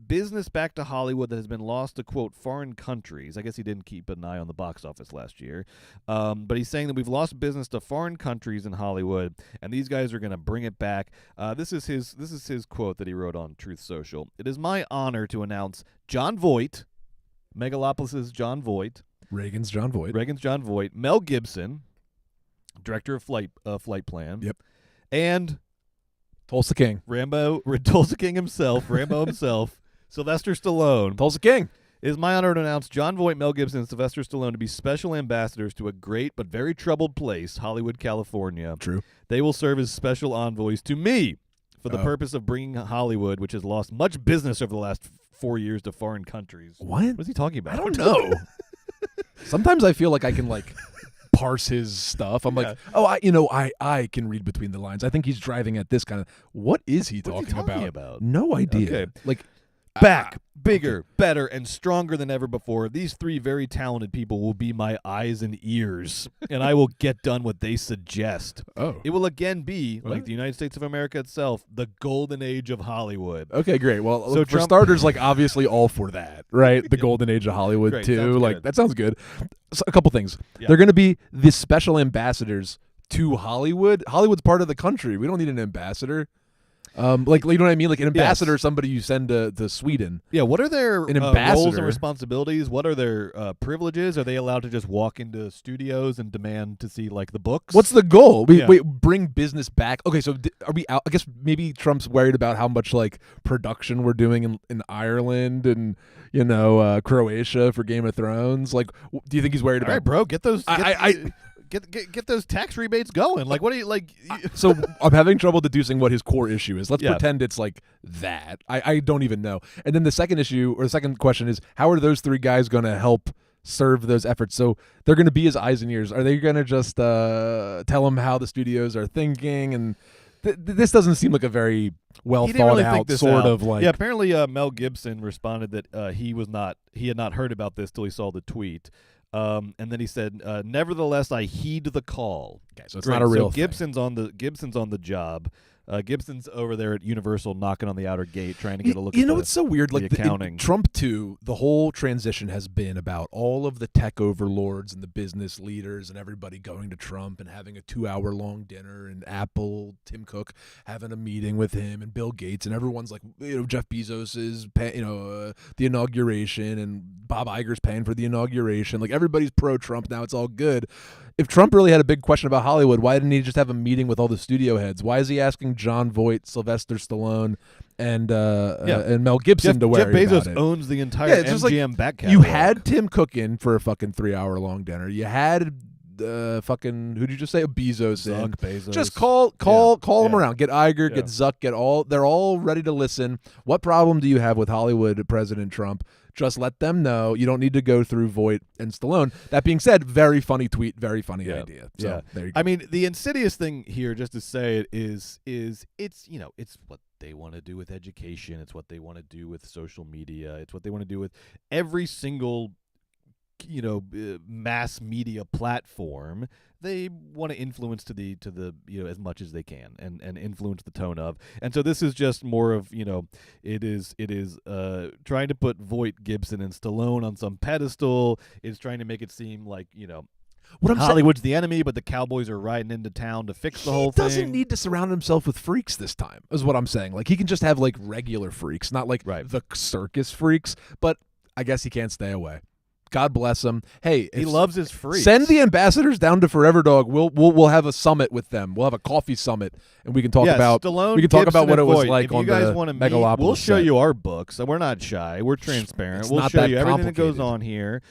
[SPEAKER 1] business back to Hollywood that has been lost to, quote, foreign countries. I guess he didn't keep an eye on the box office last year. But he's saying that we've lost business to foreign countries in Hollywood, and these guys are going to bring it back. This is his quote that he wrote on Truth Social. "It is my honor to announce Jon Voight, Megalopolis's Jon Voight,
[SPEAKER 2] Reagan's Jon Voight,
[SPEAKER 1] Mel Gibson, director of Flight Plan,
[SPEAKER 2] Yep,
[SPEAKER 1] and
[SPEAKER 2] Tulsa King,
[SPEAKER 1] Tulsa King himself, Rambo himself, Sylvester Stallone.
[SPEAKER 2] Tulsa King.
[SPEAKER 1] It is my honor to announce Jon Voight, Mel Gibson, and Sylvester Stallone to be special ambassadors to a great but very troubled place, Hollywood, California.
[SPEAKER 2] True.
[SPEAKER 1] They will serve as special envoys to me for the purpose of bringing Hollywood, which has lost much business over the last 4 years to foreign countries.
[SPEAKER 2] What?
[SPEAKER 1] What is he talking about?
[SPEAKER 2] I don't know. Sometimes I feel like I can like parse his stuff. I'm like, oh, I can read between the lines. I think he's driving at this kind of. What is he talking about? No idea.
[SPEAKER 1] Okay.
[SPEAKER 2] Like
[SPEAKER 1] Back, bigger, better, and stronger than ever before. These three very talented people will be my eyes and ears, and I will get done what they suggest.
[SPEAKER 2] Oh.
[SPEAKER 1] It will again be,
[SPEAKER 2] What?
[SPEAKER 1] like the United States of America itself, the golden age of Hollywood.
[SPEAKER 2] Okay, great. Well,
[SPEAKER 1] So
[SPEAKER 2] for
[SPEAKER 1] Trump-
[SPEAKER 2] starters, like obviously all for that, right? The golden age of Hollywood
[SPEAKER 1] Great,
[SPEAKER 2] too.
[SPEAKER 1] sounds
[SPEAKER 2] Like
[SPEAKER 1] good.
[SPEAKER 2] that sounds good. So, a couple things.
[SPEAKER 1] Yeah.
[SPEAKER 2] They're going to be the special ambassadors to Hollywood. Hollywood's part of the country. We don't need an ambassador. Like you know what I mean? Like an ambassador is somebody you send to Sweden.
[SPEAKER 1] Yeah, what are their
[SPEAKER 2] An
[SPEAKER 1] roles
[SPEAKER 2] ambassador.
[SPEAKER 1] and responsibilities? What are their privileges? Are they allowed to just walk into studios and demand to see like the books?
[SPEAKER 2] What's the goal?
[SPEAKER 1] Yeah.
[SPEAKER 2] Wait, bring business back. Okay, so are we out? I guess maybe Trump's worried about how much like production we're doing in Ireland and Croatia for Game of Thrones. Like, do you think he's worried
[SPEAKER 1] All
[SPEAKER 2] about?
[SPEAKER 1] right, bro, get those.
[SPEAKER 2] I-
[SPEAKER 1] Get those tax rebates going. Like, what do you like?
[SPEAKER 2] So I'm having trouble deducing what his core issue is. Let's
[SPEAKER 1] Yeah.
[SPEAKER 2] pretend it's like that. I don't even know. And then the second issue or the second question is, how are those three guys going to help serve those efforts? So they're going to be his eyes and ears. Are they going to just tell him how the studios are thinking? And this doesn't seem like a very well
[SPEAKER 1] He didn't
[SPEAKER 2] thought
[SPEAKER 1] really
[SPEAKER 2] out
[SPEAKER 1] think this
[SPEAKER 2] sort
[SPEAKER 1] out.
[SPEAKER 2] of like.
[SPEAKER 1] Yeah, apparently Mel Gibson responded that he had not heard about this till he saw the tweet. And then he said, "Nevertheless, I heed the call."
[SPEAKER 2] Okay, so it's
[SPEAKER 1] Great.
[SPEAKER 2] not a real
[SPEAKER 1] So
[SPEAKER 2] thing.
[SPEAKER 1] Gibson's on the job. Gibson's over there at Universal knocking on the outer gate trying to get a look
[SPEAKER 2] You
[SPEAKER 1] at
[SPEAKER 2] know
[SPEAKER 1] the,
[SPEAKER 2] what's so weird?
[SPEAKER 1] the
[SPEAKER 2] Like
[SPEAKER 1] accounting.
[SPEAKER 2] Trump 2, the whole transition has been about all of the tech overlords and the business leaders and everybody going to Trump and having a 2-hour-long dinner and Apple, Tim Cook having a meeting with him and Bill Gates and everyone's like, Jeff Bezos is the inauguration and Bob Iger's paying for the inauguration. Like everybody's pro Trump now. It's all good. If Trump really had a big question about Hollywood, why didn't he just have a meeting with all the studio heads? Why is he asking John Voight, Sylvester Stallone, and Mel Gibson to worry
[SPEAKER 1] Jeff Bezos
[SPEAKER 2] about it?
[SPEAKER 1] owns the entire
[SPEAKER 2] Yeah, it's just like,
[SPEAKER 1] MGM back
[SPEAKER 2] You
[SPEAKER 1] catalog.
[SPEAKER 2] had Tim Cook in for a fucking 3-hour-long dinner. You had fucking who'd you just say? Bezos in.
[SPEAKER 1] Zuck, Bezos.
[SPEAKER 2] Just call them
[SPEAKER 1] Yeah.
[SPEAKER 2] around. Get Iger,
[SPEAKER 1] Yeah.
[SPEAKER 2] get Zuck, they're all ready to listen. What problem do you have with Hollywood President Trump? Just let them know. You don't need to go through Voight and Stallone. That being said, very funny tweet, very funny
[SPEAKER 1] Yeah.
[SPEAKER 2] idea. So
[SPEAKER 1] Yeah.
[SPEAKER 2] there you go.
[SPEAKER 1] I mean, the insidious thing here, just to say it, is it's it's what they want to do with education. It's what they want to do with social media. It's what they want to do with every single mass media platform. They want to influence to the as much as they can and influence the tone of. And so this is just more of it is trying to put Voight, Gibson, and Stallone on some pedestal. It's trying to make it seem like
[SPEAKER 2] what I'm saying,
[SPEAKER 1] Hollywood's the enemy, but the Cowboys are riding into town to fix the whole thing.
[SPEAKER 2] he doesn't need to surround himself with freaks this time, is what I'm saying. Like he can just have like regular freaks, not like
[SPEAKER 1] Right.
[SPEAKER 2] the circus freaks. But I guess he can't stay away. God bless him. Hey,
[SPEAKER 1] He
[SPEAKER 2] if-
[SPEAKER 1] loves his freaks.
[SPEAKER 2] Send the ambassadors down to Forever Dog. We'll have a summit with them. We'll have a coffee summit, and we can talk about
[SPEAKER 1] Stallone,
[SPEAKER 2] we can talk
[SPEAKER 1] Gibson,
[SPEAKER 2] about what
[SPEAKER 1] and
[SPEAKER 2] it was
[SPEAKER 1] Voight.
[SPEAKER 2] like
[SPEAKER 1] if
[SPEAKER 2] on
[SPEAKER 1] you guys
[SPEAKER 2] the
[SPEAKER 1] want to meet,
[SPEAKER 2] Megalopolis
[SPEAKER 1] we'll show
[SPEAKER 2] set.
[SPEAKER 1] you our books. We're not shy. We're transparent.
[SPEAKER 2] It's
[SPEAKER 1] We'll
[SPEAKER 2] not
[SPEAKER 1] show
[SPEAKER 2] that
[SPEAKER 1] you everything that goes
[SPEAKER 2] complicated.
[SPEAKER 1] on here.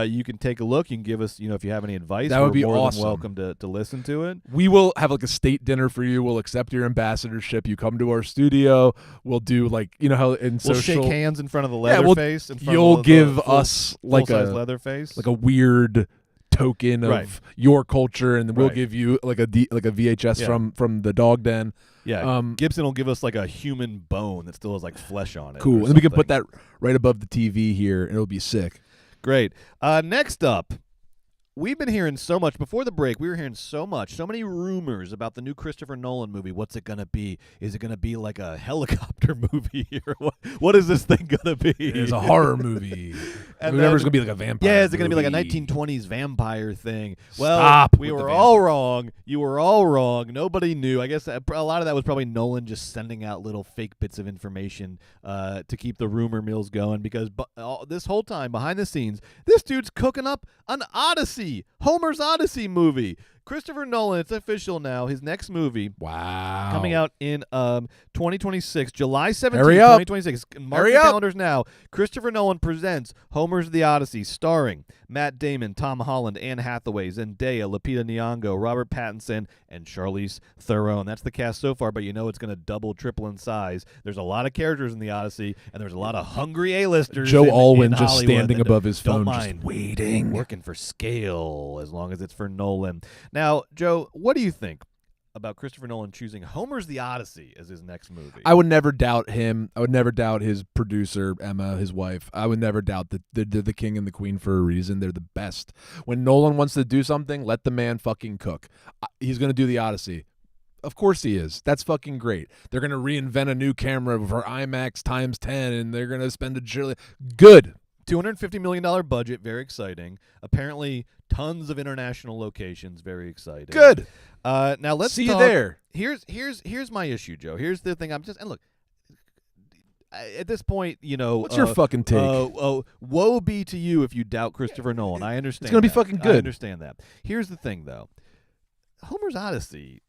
[SPEAKER 1] You can take a look. You can give us, if you have any advice.
[SPEAKER 2] That would
[SPEAKER 1] we're
[SPEAKER 2] be
[SPEAKER 1] more
[SPEAKER 2] awesome.
[SPEAKER 1] than welcome to listen to it.
[SPEAKER 2] We will have like a state dinner for you. We'll accept your ambassadorship. You come to our studio. We'll do like how in
[SPEAKER 1] We'll
[SPEAKER 2] social.
[SPEAKER 1] shake hands in front of the
[SPEAKER 2] Yeah,
[SPEAKER 1] Leatherface. in front
[SPEAKER 2] You'll
[SPEAKER 1] of the
[SPEAKER 2] give
[SPEAKER 1] full-
[SPEAKER 2] us like
[SPEAKER 1] full-size
[SPEAKER 2] a
[SPEAKER 1] Leatherface.
[SPEAKER 2] like a weird token of
[SPEAKER 1] Right.
[SPEAKER 2] your culture, and then we'll
[SPEAKER 1] Right.
[SPEAKER 2] give you like a VHS
[SPEAKER 1] Yeah.
[SPEAKER 2] from the dog den.
[SPEAKER 1] Yeah, Gibson will give us like a human bone that still has like flesh on it.
[SPEAKER 2] Cool,
[SPEAKER 1] or
[SPEAKER 2] and then we can put
[SPEAKER 1] something.
[SPEAKER 2] that right above the TV here, and it'll be sick.
[SPEAKER 1] Great. Next up, we've been hearing so much. Before the break, we were hearing so many rumors about the new Christopher Nolan movie. What's it going to be? Is it going to be like a helicopter movie? Or what is this thing going to be?
[SPEAKER 2] It's a horror movie.
[SPEAKER 1] And
[SPEAKER 2] Whatever's
[SPEAKER 1] then-
[SPEAKER 2] gonna be like a vampire.
[SPEAKER 1] Yeah, is it going to be like a
[SPEAKER 2] movie.
[SPEAKER 1] 1920s vampire thing? Well,
[SPEAKER 2] Stop
[SPEAKER 1] we
[SPEAKER 2] with the
[SPEAKER 1] were all
[SPEAKER 2] vampire.
[SPEAKER 1] wrong. You were all wrong. Nobody knew. I guess a lot of that was probably Nolan just sending out little fake bits of information to keep the rumor mills going because this whole time behind the scenes, this dude's cooking up an Odyssey, Homer's Odyssey movie. Christopher Nolan, it's official now. His next movie
[SPEAKER 2] Wow.
[SPEAKER 1] coming out in 2026, July 17th,
[SPEAKER 2] Hurry up.
[SPEAKER 1] 2026. Mark
[SPEAKER 2] Hurry
[SPEAKER 1] your
[SPEAKER 2] up.
[SPEAKER 1] calendars now. Christopher Nolan presents Homer's The Odyssey, starring Matt Damon, Tom Holland, Anne Hathaway, Zendaya, Lupita Nyong'o, Robert Pattinson, and Charlize Theron. That's the cast so far, but you know it's going to double, triple in size. There's a lot of characters in The Odyssey, and there's a lot of hungry A-listers.
[SPEAKER 2] Joe
[SPEAKER 1] in
[SPEAKER 2] Alwyn just
[SPEAKER 1] Hollywood
[SPEAKER 2] standing
[SPEAKER 1] that
[SPEAKER 2] above his
[SPEAKER 1] don't
[SPEAKER 2] phone, just
[SPEAKER 1] mind
[SPEAKER 2] waiting.
[SPEAKER 1] working for scale as long as it's for Nolan. Now, Joe, what do you think about Christopher Nolan choosing Homer's The Odyssey as his next movie?
[SPEAKER 2] I would never doubt him. I would never doubt his producer, Emma, his wife. I would never doubt that they're the king and the queen for a reason. They're the best. When Nolan wants to do something, let the man fucking cook. He's going to do The Odyssey. Of course he is. That's fucking great. They're going to reinvent a new camera for IMAX times 10, and they're going to spend a trillion. Good.
[SPEAKER 1] $250 million budget, very exciting. Apparently, tons of international locations, very exciting.
[SPEAKER 2] Good.
[SPEAKER 1] Now let's
[SPEAKER 2] See
[SPEAKER 1] talk.
[SPEAKER 2] you there.
[SPEAKER 1] Here's my issue, Joe. Here's the thing. And look, at this point, you know,
[SPEAKER 2] What's your fucking take?
[SPEAKER 1] Woe be to you if you doubt Christopher Nolan. I understand.
[SPEAKER 2] It's gonna be
[SPEAKER 1] that.
[SPEAKER 2] fucking good.
[SPEAKER 1] I understand that. Here's the thing, though. Homer's Odyssey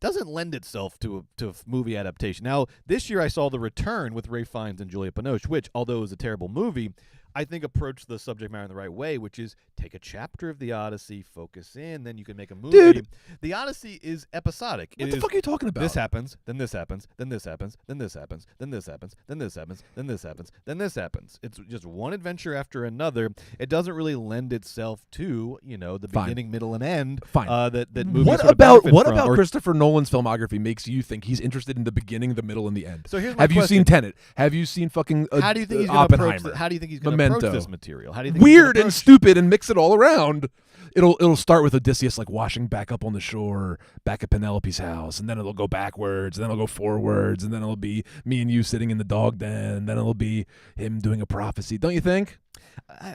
[SPEAKER 1] doesn't lend itself to a movie adaptation. Now, this year I saw The Return with Ralph Fiennes and Julia Binoche, which, although it was a terrible movie, I think approached the subject matter in the right way, which is take a chapter of the Odyssey, focus in, then you can make a movie.
[SPEAKER 2] Dude.
[SPEAKER 1] The Odyssey is episodic.
[SPEAKER 2] What the fuck are you talking about?
[SPEAKER 1] This happens, then this happens, then this happens, then this happens, then this happens, then this happens, then this happens, then this happens. It's just one adventure after another. It doesn't really lend itself to, you know, the
[SPEAKER 2] Fine.
[SPEAKER 1] beginning, middle, and end.
[SPEAKER 2] Fine.
[SPEAKER 1] That movies
[SPEAKER 2] What
[SPEAKER 1] sort of
[SPEAKER 2] about
[SPEAKER 1] benefit from, or-
[SPEAKER 2] Christopher Nolan's filmography makes you think he's interested in the beginning, the middle, and the end?
[SPEAKER 1] So here's my
[SPEAKER 2] Have you
[SPEAKER 1] question.
[SPEAKER 2] seen Tenet? Have you seen fucking
[SPEAKER 1] How do you think he's going to approach?
[SPEAKER 2] Oppenheimer?
[SPEAKER 1] How do you think he's going to
[SPEAKER 2] Memento.
[SPEAKER 1] approach this material? How do you think he's
[SPEAKER 2] Weird
[SPEAKER 1] gonna
[SPEAKER 2] and
[SPEAKER 1] approach-
[SPEAKER 2] stupid and mix it all around. It'll start with Odysseus like washing back up on the shore, back at Penelope's house, and then it'll go backwards, and then it'll go forwards, and then it'll be me and you sitting in the dog den, and then it'll be him doing a prophecy. Don't you think?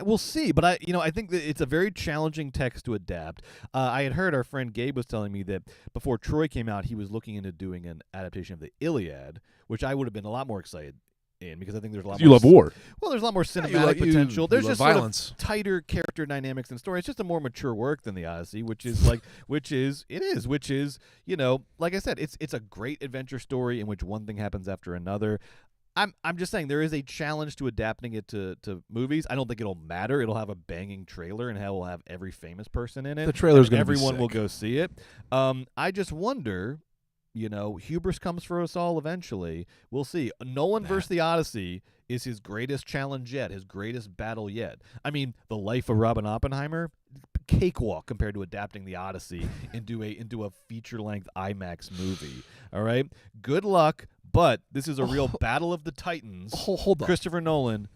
[SPEAKER 1] We'll see, but I think that it's a very challenging text to adapt. I had heard our friend Gabe was telling me that before Troy came out, he was looking into doing an adaptation of the Iliad, which I would have been a lot more excited in because I think there's a lot.
[SPEAKER 2] You
[SPEAKER 1] more
[SPEAKER 2] love war.
[SPEAKER 1] Well, there's a lot more
[SPEAKER 2] Yeah,
[SPEAKER 1] cinematic potential. There's
[SPEAKER 2] you love
[SPEAKER 1] just
[SPEAKER 2] violence.
[SPEAKER 1] sort of tighter character dynamics and story. It's just a more mature work than the Odyssey, which is you know, like I said, it's a great adventure story in which one thing happens after another. I'm just saying there is a challenge to adapting it to movies. I don't think it'll matter. It'll have a banging trailer and will have every famous person in it.
[SPEAKER 2] The trailer's going to be
[SPEAKER 1] everyone will
[SPEAKER 2] sick.
[SPEAKER 1] go see it. I just wonder, you know, hubris comes for us all eventually. We'll see. Nolan versus the Odyssey is his greatest challenge yet, his greatest battle yet. I mean, The Life of Robin Oppenheimer, cakewalk compared to adapting the Odyssey into a feature-length IMAX movie. All right? Good luck, but this is a real battle of the titans.
[SPEAKER 2] Hold on.
[SPEAKER 1] Christopher Nolan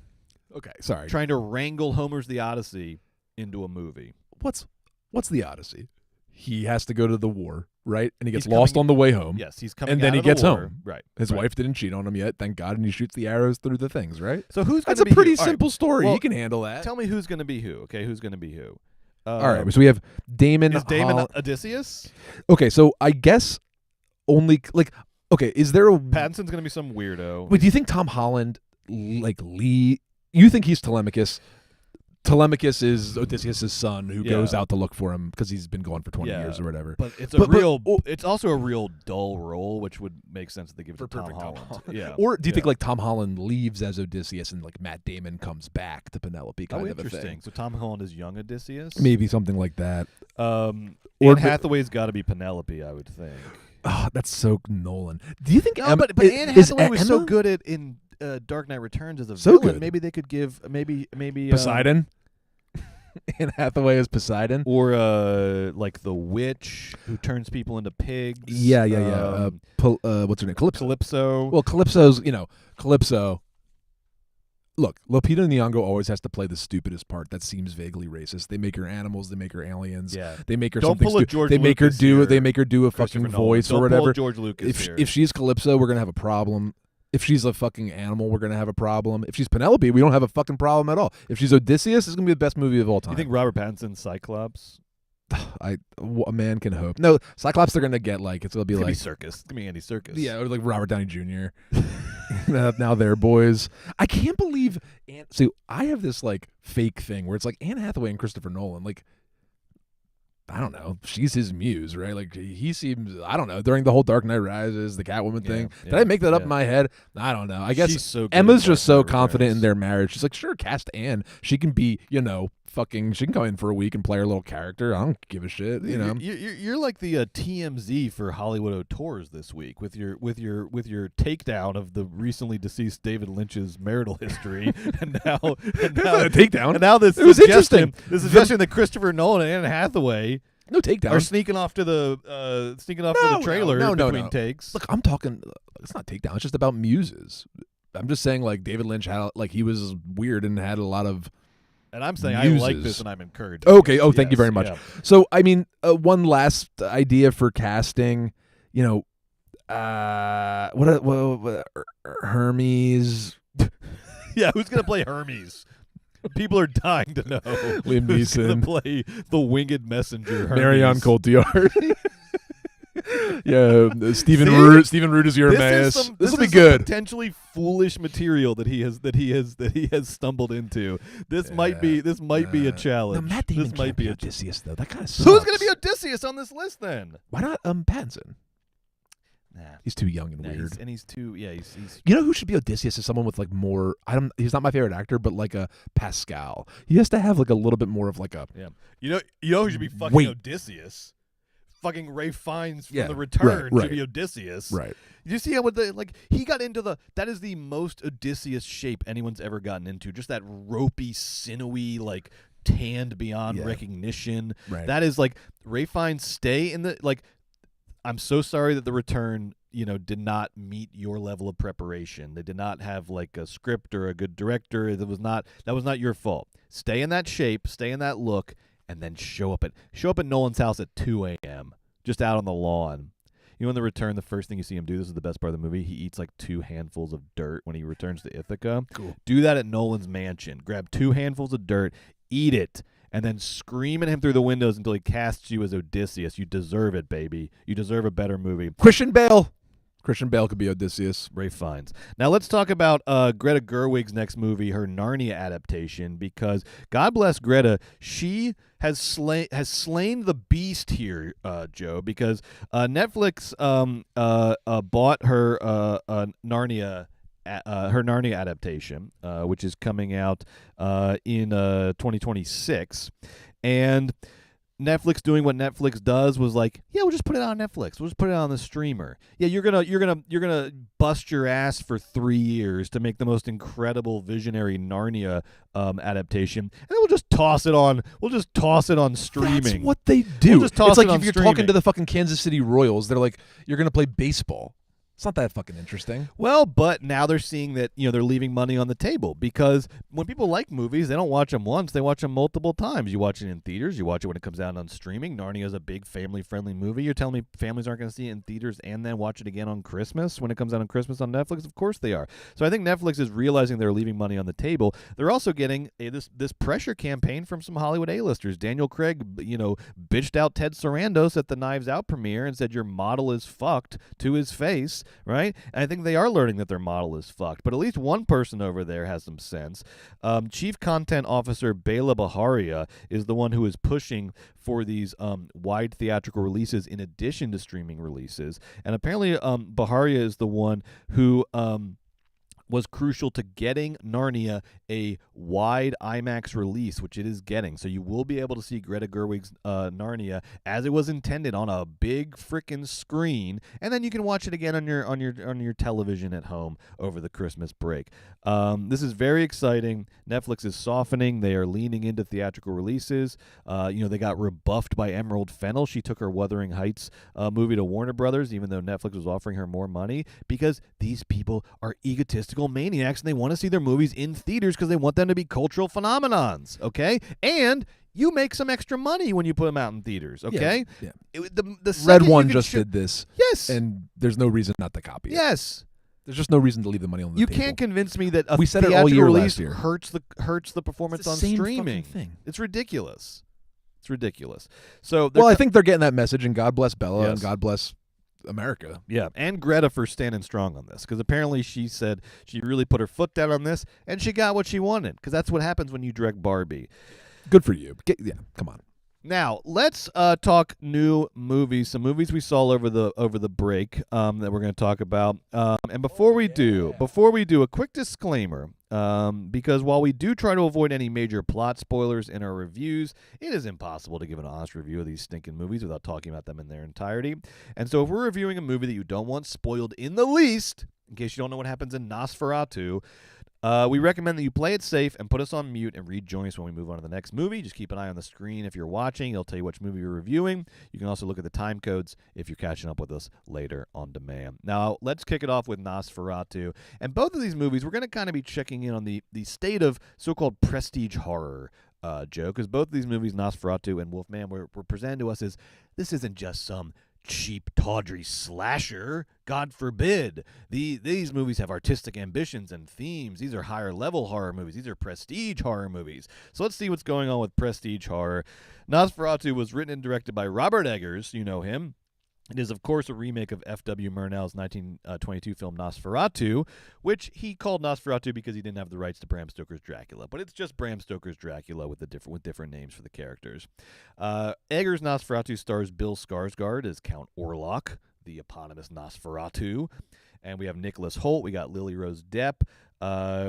[SPEAKER 2] Okay, sorry.
[SPEAKER 1] trying to wrangle Homer's The Odyssey into a movie.
[SPEAKER 2] What's the Odyssey? He has to go to the war, right? And he gets
[SPEAKER 1] He's
[SPEAKER 2] lost
[SPEAKER 1] coming-
[SPEAKER 2] on the way home.
[SPEAKER 1] Yes, he's coming
[SPEAKER 2] And then
[SPEAKER 1] out
[SPEAKER 2] he
[SPEAKER 1] of the
[SPEAKER 2] gets
[SPEAKER 1] war.
[SPEAKER 2] home.
[SPEAKER 1] Right.
[SPEAKER 2] His
[SPEAKER 1] right.
[SPEAKER 2] wife didn't cheat on him yet, thank God, and he shoots the arrows through the things, right?
[SPEAKER 1] So who's
[SPEAKER 2] That's
[SPEAKER 1] gonna
[SPEAKER 2] a
[SPEAKER 1] be
[SPEAKER 2] pretty
[SPEAKER 1] who? All right,
[SPEAKER 2] simple story.
[SPEAKER 1] well,
[SPEAKER 2] He can handle that.
[SPEAKER 1] Tell me who's going to be who, okay? Who's going to be who?
[SPEAKER 2] All right, so we have Damon.
[SPEAKER 1] Is Damon
[SPEAKER 2] Hol-
[SPEAKER 1] Odysseus?
[SPEAKER 2] Okay, so I guess only like okay. Is there a?
[SPEAKER 1] Pattinson's going to be some weirdo.
[SPEAKER 2] Wait, do you think Tom Holland You think he's Telemachus? Telemachus is Odysseus' son who goes out to look for him because he's been gone for 20 years or whatever.
[SPEAKER 1] But it's it's also a real dull role, which would make sense that they give it to Tom Holland. Yeah.
[SPEAKER 2] Or do you think like Tom Holland leaves as Odysseus and like Matt Damon comes back to Penelope kind of a
[SPEAKER 1] interesting.
[SPEAKER 2] thing?
[SPEAKER 1] So Tom Holland is young Odysseus?
[SPEAKER 2] Maybe something like that.
[SPEAKER 1] Anne
[SPEAKER 2] Or-
[SPEAKER 1] Hathaway's got to be Penelope, I would think.
[SPEAKER 2] Oh, that's so Nolan. Do you think
[SPEAKER 1] No,
[SPEAKER 2] Emma,
[SPEAKER 1] but Anne
[SPEAKER 2] is
[SPEAKER 1] Hathaway was so
[SPEAKER 2] Emma
[SPEAKER 1] good in Dark Knight Returns as a
[SPEAKER 2] So
[SPEAKER 1] villain.
[SPEAKER 2] good.
[SPEAKER 1] Maybe they could give maybe
[SPEAKER 2] Poseidon? Anne Hathaway as Poseidon?
[SPEAKER 1] or like the witch who turns people into pigs.
[SPEAKER 2] Yeah. What's her name? Calypso.
[SPEAKER 1] Calypso.
[SPEAKER 2] Well, Calypso. Look, Lupita Nyong'o always has to play the stupidest part that seems vaguely racist. They make her animals. They make her aliens.
[SPEAKER 1] Yeah.
[SPEAKER 2] They make her
[SPEAKER 1] Don't
[SPEAKER 2] something
[SPEAKER 1] pull a
[SPEAKER 2] stupid.
[SPEAKER 1] George
[SPEAKER 2] They make her
[SPEAKER 1] Lucas
[SPEAKER 2] do.
[SPEAKER 1] here,
[SPEAKER 2] They make her do a
[SPEAKER 1] Christopher
[SPEAKER 2] fucking
[SPEAKER 1] Nolan.
[SPEAKER 2] voice
[SPEAKER 1] Don't
[SPEAKER 2] or whatever.
[SPEAKER 1] Pull George Lucas here.
[SPEAKER 2] If she's Calypso, we're gonna have a problem. If she's a fucking animal, we're gonna have a problem. If she's Penelope, we don't have a fucking problem at all. If she's Odysseus, it's gonna be the best movie of all time.
[SPEAKER 1] You think Robert Pattinson's Cyclops?
[SPEAKER 2] A man can hope. No, Cyclops, they're gonna get like it'll be
[SPEAKER 1] It's gonna
[SPEAKER 2] like
[SPEAKER 1] be Circus. It's gonna be Andy Circus.
[SPEAKER 2] yeah, or like Robert Downey Jr. Now they're boys. I can't believe. So I have this like fake thing where it's like Anne Hathaway and Christopher Nolan. Like I don't know. She's his muse, right? Like he seems, I don't know, during the whole Dark Knight Rises, the Catwoman thing. Did I make that up in my head? I don't know. I guess
[SPEAKER 1] she's so good
[SPEAKER 2] Emma's
[SPEAKER 1] in
[SPEAKER 2] just so
[SPEAKER 1] Dark Knight
[SPEAKER 2] confident in
[SPEAKER 1] Rises.
[SPEAKER 2] their marriage. She's like, sure, cast Anne. She can be, she can come in for a week and play her little character. I don't give a shit,
[SPEAKER 1] You're like the TMZ for Hollywood auteurs this week with your takedown of the recently deceased David Lynch's marital history, and now
[SPEAKER 2] a takedown.
[SPEAKER 1] And now this
[SPEAKER 2] It was
[SPEAKER 1] suggestion,
[SPEAKER 2] interesting.
[SPEAKER 1] the suggestion that Christopher Nolan and Anne Hathaway
[SPEAKER 2] No takedown.
[SPEAKER 1] are sneaking off to the trailer between takes.
[SPEAKER 2] Look, I'm talking. It's not takedown. It's just about muses. I'm just saying, like David Lynch had, like he was weird and had a lot of.
[SPEAKER 1] And I'm saying
[SPEAKER 2] muses.
[SPEAKER 1] I like this, and I'm encouraged.
[SPEAKER 2] Okay. Oh, thank you very much.
[SPEAKER 1] Yeah.
[SPEAKER 2] So, I mean, one last idea for casting. What Hermes.
[SPEAKER 1] Yeah, who's gonna play Hermes? People are dying to know.
[SPEAKER 2] Liam
[SPEAKER 1] Who's gonna
[SPEAKER 2] Neeson.
[SPEAKER 1] play the winged messenger? Hermes.
[SPEAKER 2] Marion Cotillard. Yeah, Stephen
[SPEAKER 1] See?
[SPEAKER 2] Root. Stephen Root is your Emmaus. This will be
[SPEAKER 1] is
[SPEAKER 2] good.
[SPEAKER 1] Potentially foolish material that he has stumbled into. This might be a challenge.
[SPEAKER 2] No, Matt Damon
[SPEAKER 1] this might
[SPEAKER 2] can't
[SPEAKER 1] be
[SPEAKER 2] be
[SPEAKER 1] a
[SPEAKER 2] Odysseus though. That kind of sucks.
[SPEAKER 1] Who's gonna be Odysseus on this list then?
[SPEAKER 2] Why not Pattinson?
[SPEAKER 1] Nah,
[SPEAKER 2] He's too young and weird.
[SPEAKER 1] he's too. Yeah, he's.
[SPEAKER 2] You know who should be Odysseus is someone with like more. He's not my favorite actor, but like a Pascal. He has to have like a little bit more of like a.
[SPEAKER 1] Yeah. You know who should be fucking
[SPEAKER 2] Wait.
[SPEAKER 1] Odysseus? Fucking Ray Fiennes from
[SPEAKER 2] Yeah,
[SPEAKER 1] The Return
[SPEAKER 2] right.
[SPEAKER 1] should be Odysseus.
[SPEAKER 2] Right.
[SPEAKER 1] You see how he got into that is the most Odysseus shape anyone's ever gotten into. Just that ropey, sinewy, like tanned beyond recognition.
[SPEAKER 2] Right.
[SPEAKER 1] That is like Ray Fiennes stay in the like. I'm so sorry that The Return, did not meet your level of preparation. They did not have like a script or a good director. That was not your fault. Stay in that shape, stay in that look, and then show up at Nolan's house at 2 a.m. just out on the lawn. In The Return, the first thing you see him do, this is the best part of the movie, he eats like 2 handfuls of dirt when he returns to Ithaca.
[SPEAKER 2] Cool.
[SPEAKER 1] Do that at Nolan's mansion. Grab 2 handfuls of dirt, eat it, and then scream at him through the windows until he casts you as Odysseus. You deserve it, baby. You deserve a better movie.
[SPEAKER 2] Christian Bale could be Odysseus.
[SPEAKER 1] Ray Fiennes. Now let's talk about Greta Gerwig's next movie, her Narnia adaptation, because God bless Greta, she has slain the beast here, Joe, because Netflix bought her Narnia. Her Narnia adaptation, which is coming out in 2026, and Netflix doing what Netflix does was like, yeah, we'll just put it on Netflix. We'll just put it on the streamer. Yeah, you're gonna bust your ass for 3 years to make the most incredible visionary Narnia adaptation, and then we'll just toss it on. We'll just toss it on streaming.
[SPEAKER 2] That's what they do.
[SPEAKER 1] We'll just toss
[SPEAKER 2] it's like
[SPEAKER 1] it on
[SPEAKER 2] if you're
[SPEAKER 1] streaming.
[SPEAKER 2] talking to the fucking Kansas City Royals, they're like, you're gonna play baseball. It's not that fucking interesting.
[SPEAKER 1] Well, but now they're seeing that they're leaving money on the table, because when people like movies, they don't watch them once; they watch them multiple times. You watch it in theaters, you watch it when it comes out on streaming. Narnia is a big family-friendly movie. You're telling me families aren't going to see it in theaters and then watch it again on Christmas when it comes out on Christmas on Netflix? Of course they are. So I think Netflix is realizing they're leaving money on the table. They're also getting this pressure campaign from some Hollywood A-listers. Daniel Craig, bitched out Ted Sarandos at the Knives Out premiere and said your model is fucked to his face, right? And I think they are learning that their model is fucked, but at least one person over there has some sense. Chief Content Officer Bela Baharia is the one who is pushing for these wide theatrical releases in addition to streaming releases. And apparently Baharia is the one who was crucial to getting Narnia a wide IMAX release, which it is getting. So you will be able to see Greta Gerwig's Narnia as it was intended on a big frickin' screen, and then you can watch it again on your television at home over the Christmas break. This is very exciting. Netflix is softening. They are leaning into theatrical releases. They got rebuffed by Emerald Fennell. She took her Wuthering Heights movie to Warner Brothers, even though Netflix was offering her more money, because these people are egotistical maniacs and they want to see their movies in theaters because they want them to be cultural phenomenons, okay? And you make some extra money when you put them out in theaters, okay?
[SPEAKER 2] Yeah.
[SPEAKER 1] The
[SPEAKER 2] Red
[SPEAKER 1] second you
[SPEAKER 2] One
[SPEAKER 1] can
[SPEAKER 2] just did this.
[SPEAKER 1] Yes.
[SPEAKER 2] And there's no reason not to copy it.
[SPEAKER 1] Yes.
[SPEAKER 2] There's just no reason to leave the money on the
[SPEAKER 1] You
[SPEAKER 2] table.
[SPEAKER 1] can't convince me that a
[SPEAKER 2] We said it all
[SPEAKER 1] theatrical
[SPEAKER 2] year
[SPEAKER 1] release
[SPEAKER 2] last year.
[SPEAKER 1] hurts the performance
[SPEAKER 2] It's the
[SPEAKER 1] on
[SPEAKER 2] same
[SPEAKER 1] streaming.
[SPEAKER 2] fucking thing.
[SPEAKER 1] It's ridiculous. It's ridiculous. So
[SPEAKER 2] Well, I think they're getting that message, and God bless Bella,
[SPEAKER 1] Yes.
[SPEAKER 2] and God bless America.
[SPEAKER 1] yeah, and Greta for standing strong on this, because apparently she said she really put her foot down on this, and she got what she wanted, because that's what happens when you direct Barbie.
[SPEAKER 2] Good for you. Come on.
[SPEAKER 1] Now let's talk new movies. Some movies we saw over the break that we're going to talk about. And before we do, a quick disclaimer. Because while we do try to avoid any major plot spoilers in our reviews, it is impossible to give an honest review of these stinking movies without talking about them in their entirety. And so if we're reviewing a movie that you don't want spoiled in the least, in case you don't know what happens in NOSFERATU, we recommend that you play it safe and put us on mute and rejoin us when we move on to the next movie. Just keep an eye on the screen if you're watching. It'll tell you which movie you're reviewing. You can also look at the time codes if you're catching up with us later on demand. Now, let's kick it off with NOSFERATU. And both of these movies, we're going to kind of be checking in on the state of so-called prestige horror, Joe, because both of these movies, NOSFERATU and Wolf Man, were presented to us as this isn't just some cheap, tawdry slasher. God forbid. These movies have artistic ambitions and themes. These are higher-level horror movies. These are prestige horror movies. So let's see what's going on with prestige horror. NOSFERATU was written and directed by Robert Eggers. You know him. It is, of course, a remake of F.W. Murnau's 1922 film Nosferatu, which he called Nosferatu because he didn't have the rights to Bram Stoker's Dracula. But it's just Bram Stoker's Dracula with different names for the characters. Eggers' Nosferatu stars Bill Skarsgård as Count Orlok, the eponymous Nosferatu. And we have Nicholas Hoult. We got Lily Rose Depp.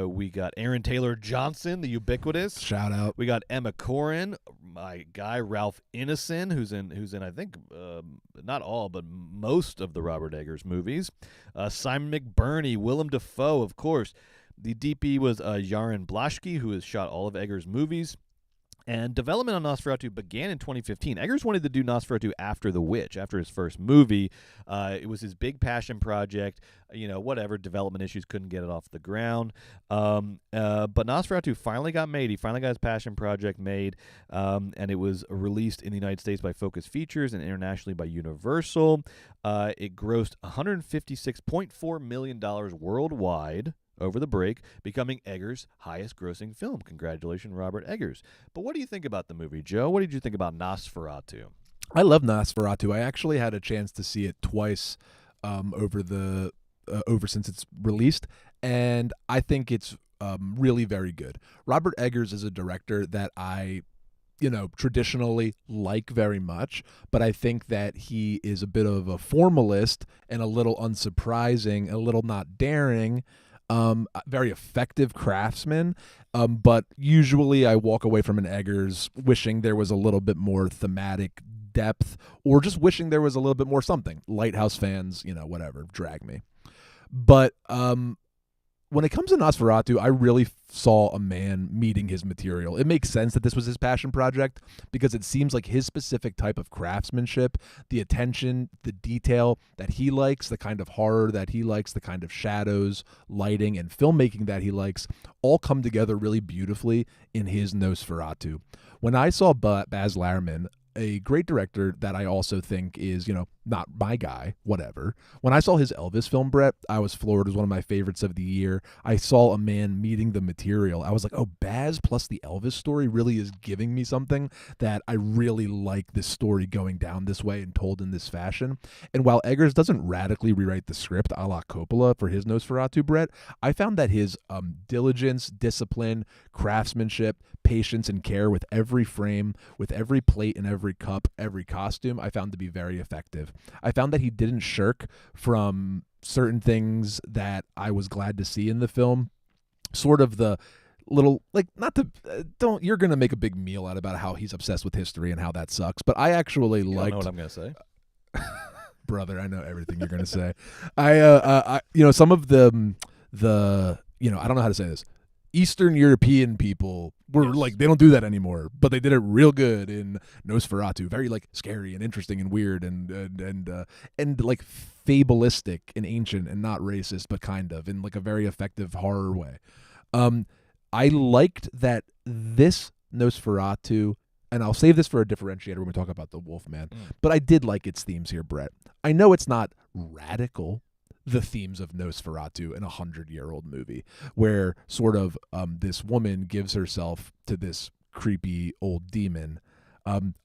[SPEAKER 1] We got Aaron Taylor Johnson, the ubiquitous.
[SPEAKER 2] Shout out.
[SPEAKER 1] We got Emma Corrin, my guy Ralph Ineson, who's in I think not all but most of the Robert Eggers movies. Simon McBurney, Willem Dafoe, of course. The DP was Yaron Blaschke, who has shot all of Eggers' movies. And development on Nosferatu began in 2015. Eggers wanted to do Nosferatu after The Witch, after his first movie. It was his big passion project. Whatever, development issues couldn't get it off the ground. But Nosferatu finally got made. He finally got his passion project made, and it was released in the United States by Focus Features and internationally by Universal. It grossed $156.4 million worldwide over the break, becoming Eggers' highest-grossing film. Congratulations, Robert Eggers. But what do you think about the movie, Joe? What did you think about Nosferatu?
[SPEAKER 2] I love Nosferatu. I actually had a chance to see it twice over since it's released, and I think it's really very good. Robert Eggers is a director that I traditionally like very much, but I think that he is a bit of a formalist and a little unsurprising, a little not daring, very effective craftsman, but usually I walk away from an Eggers wishing there was a little bit more thematic depth, or just wishing there was a little bit more something. Lighthouse fans, whatever, drag me. But when it comes to Nosferatu, I really saw a man meeting his material. It makes sense that this was his passion project because it seems like his specific type of craftsmanship, the attention, the detail that he likes, the kind of horror that he likes, the kind of shadows, lighting, and filmmaking that he likes, all come together really beautifully in his Nosferatu. When I saw Baz Luhrmann, a great director that I also think is, not my guy, whatever. When I saw his Elvis film, Brett, I was floored. It was one of my favorites of the year. I saw a man meeting the material. I was like, oh, Baz plus the Elvis story really is giving me something that I really like this story going down this way and told in this fashion. And while Eggers doesn't radically rewrite the script a la Coppola for his Nosferatu, Brett, I found that his diligence, discipline, craftsmanship, patience, and care with every frame, with every plate and every cup, every costume, I found to be very effective. I found that he didn't shirk from certain things that I was glad to see in the film. Sort of the little, you're going to make a big meal out about how he's obsessed with history and how that sucks, but I actually liked.
[SPEAKER 1] You know what I'm going to say.
[SPEAKER 2] Brother, I know everything you're going to say. I some of the I don't know how to say this. Eastern European people were they don't do that anymore, but they did it real good in Nosferatu. Very scary and interesting and weird and fabulistic and ancient and not racist, but kind of in a very effective horror way. I liked that this Nosferatu, and I'll save this for a differentiator when we talk about the Wolf Man, but I did like its themes here, Brett. I know it's not radical, the themes of Nosferatu in a 100-year-old movie, where sort of this woman gives herself to this creepy old demon.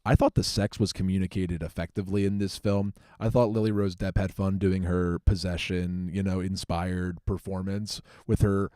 [SPEAKER 2] I thought the sex was communicated effectively in this film. I thought Lily Rose Depp had fun doing her possession, inspired performance with her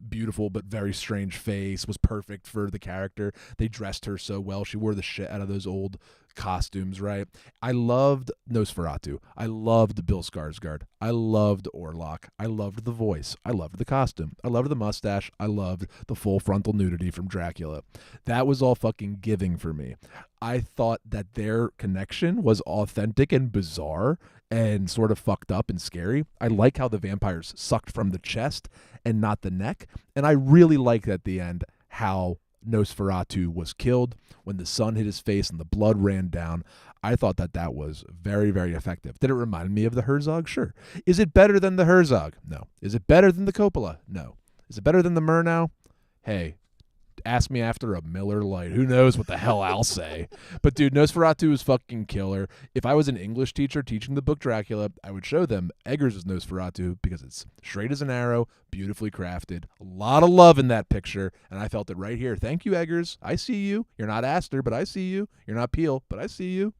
[SPEAKER 2] beautiful but very strange face was perfect for the character. They dressed her so well. She wore the shit out of those old costumes, right? I loved Nosferatu. I loved Bill Skarsgård. I loved Orlok. I loved the voice. I loved the costume. I loved the mustache. I loved the full frontal nudity from Dracula. That was all fucking giving for me. I thought that their connection was authentic and bizarre and sort of fucked up and scary. I like how the vampires sucked from the chest and not the neck. And I really liked at the end how Nosferatu was killed when the sun hit his face and the blood ran down. I thought that was very, very effective. Did it remind me of the Herzog? Sure. Is it better than the Herzog? No. Is it better than the Coppola? No. Is it better than the Murnau? Hey, ask me after a Miller Lite. Who knows what the hell I'll say. But dude, Nosferatu is fucking killer. If I was an English teacher teaching the book Dracula, I would show them Eggers' Nosferatu because it's straight as an arrow, beautifully crafted, a lot of love in that picture, and I felt it right here. Thank you, Eggers. I see you. You're not Astor, but I see you. You're not Peel, but I see you.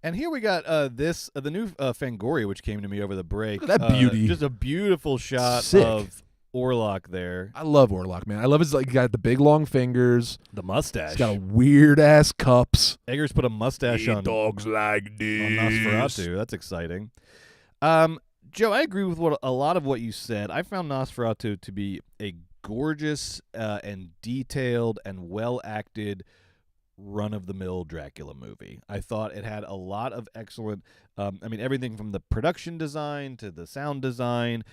[SPEAKER 1] And here we got the new Fangoria, which came to me over the break.
[SPEAKER 2] Look at that beauty.
[SPEAKER 1] Just a beautiful shot
[SPEAKER 2] Sick.
[SPEAKER 1] of Orlok there.
[SPEAKER 2] I love Orlok, man. I love his, like, he got the big long fingers.
[SPEAKER 1] The mustache.
[SPEAKER 2] He's got weird ass cups.
[SPEAKER 1] Eggers put a mustache on
[SPEAKER 2] dogs like this.
[SPEAKER 1] On Nosferatu. That's exciting. Joe, I agree with a lot of what you said. I found Nosferatu to be a gorgeous and detailed and well-acted run-of-the-mill Dracula movie. I thought it had a lot of excellent, everything from the production design to the sound design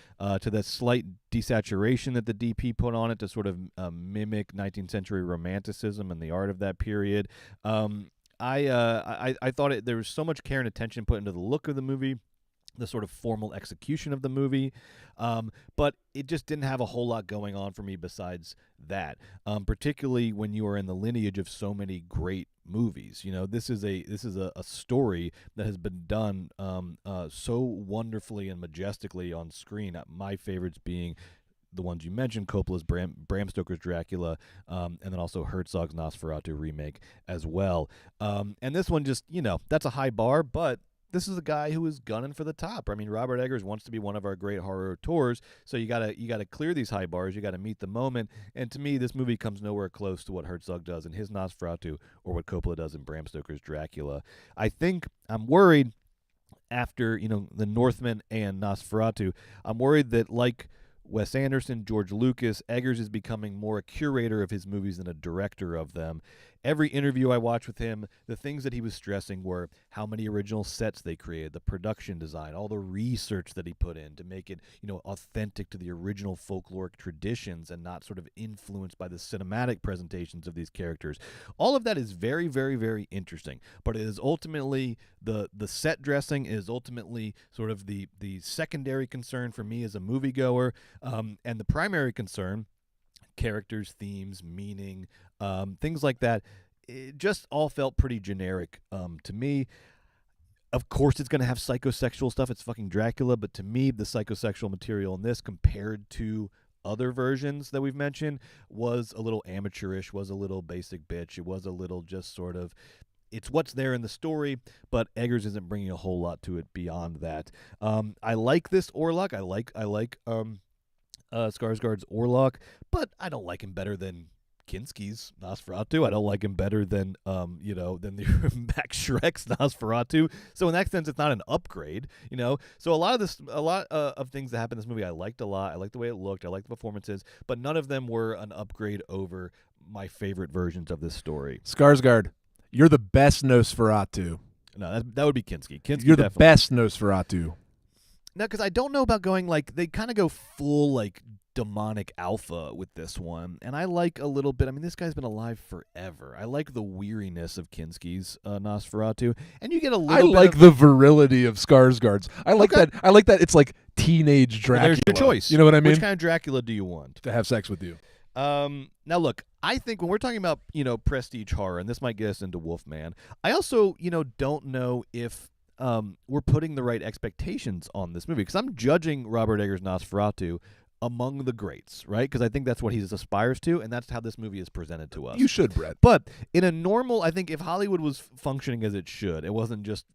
[SPEAKER 1] to the slight desaturation that the DP put on it to sort of mimic 19th century romanticism and the art of that period. I thought there was so much care and attention put into the look of the movie, the sort of formal execution of the movie, but it just didn't have a whole lot going on for me besides that, particularly when you are in the lineage of so many great movies. You know, this is a story that has been done so wonderfully and majestically on screen. My favorites being the ones you mentioned, Coppola's Bram Stoker's Dracula, and then also Herzog's Nosferatu remake as well. And this one just, that's a high bar, but this is a guy who is gunning for the top. I mean, Robert Eggers wants to be one of our great horror auteurs, so you gotta clear these high bars. You gotta meet the moment. And to me, this movie comes nowhere close to what Herzog does in his Nosferatu or what Coppola does in Bram Stoker's Dracula. I think I'm worried after the Northman and Nosferatu. I'm worried that like Wes Anderson, George Lucas, Eggers is becoming more a curator of his movies than a director of them. Every interview I watched with him, the things that he was stressing were how many original sets they created, the production design, all the research that he put in to make it, authentic to the original folkloric traditions and not sort of influenced by the cinematic presentations of these characters. All of that is very, very, very interesting, but it is ultimately the set dressing is ultimately sort of the secondary concern for me as a moviegoer, and the primary concern, characters, themes, meaning, things like that, it just all felt pretty generic to me. Of course it's going to have psychosexual stuff. It's fucking Dracula, but to me, the psychosexual material in this compared to other versions that we've mentioned was a little amateurish, was a little basic bitch. It was a little just sort of, it's what's there in the story, but Eggers isn't bringing a whole lot to it beyond that. I like this Orlok. I like Skarsgård's Orlok, but I don't like him better than Kinski's Nosferatu. I don't like him better than than the Max Schreck's Nosferatu. So in that sense, it's not an upgrade, So a lot of things that happen in this movie I liked a lot. I liked the way it looked. I liked the performances, but none of them were an upgrade over my favorite versions of this story.
[SPEAKER 2] Skarsgård, you're the best Nosferatu.
[SPEAKER 1] No, that would be Kinski.
[SPEAKER 2] You're the best Nosferatu.
[SPEAKER 1] No, because I don't know about going, they kind of go full, demonic alpha with this one. And I like a little bit, this guy's been alive forever. I like the weariness of Kinski's Nosferatu. And you get a little bit
[SPEAKER 2] the virility of Skarsgård's. I like that. I like that it's like teenage Dracula.
[SPEAKER 1] There's your choice.
[SPEAKER 2] You know what I mean?
[SPEAKER 1] Which kind of Dracula do you want?
[SPEAKER 2] To have sex with you.
[SPEAKER 1] Now, look, I think when we're talking about, prestige horror, and this might get us into Wolf Man, I also, don't know if we're putting the right expectations on this movie, because I'm judging Robert Eggers' Nosferatu among the greats, right? Because I think that's what he aspires to, and that's how this movie is presented to us.
[SPEAKER 2] You should, Brett.
[SPEAKER 1] But in a normal, I think if Hollywood was functioning as it should, it wasn't just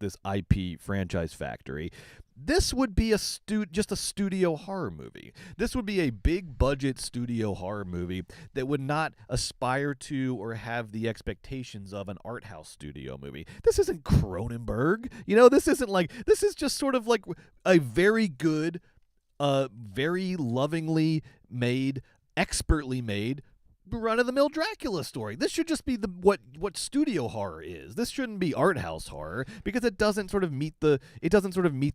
[SPEAKER 1] this IP franchise factory. This would be just a studio horror movie. This would be a big budget studio horror movie that would not aspire to or have the expectations of an art house studio movie. This isn't Cronenberg. This is just sort of like a very good, very lovingly made, expertly made run-of-the-mill Dracula story. This should just be what studio horror is. This shouldn't be art house horror because it doesn't sort of meet the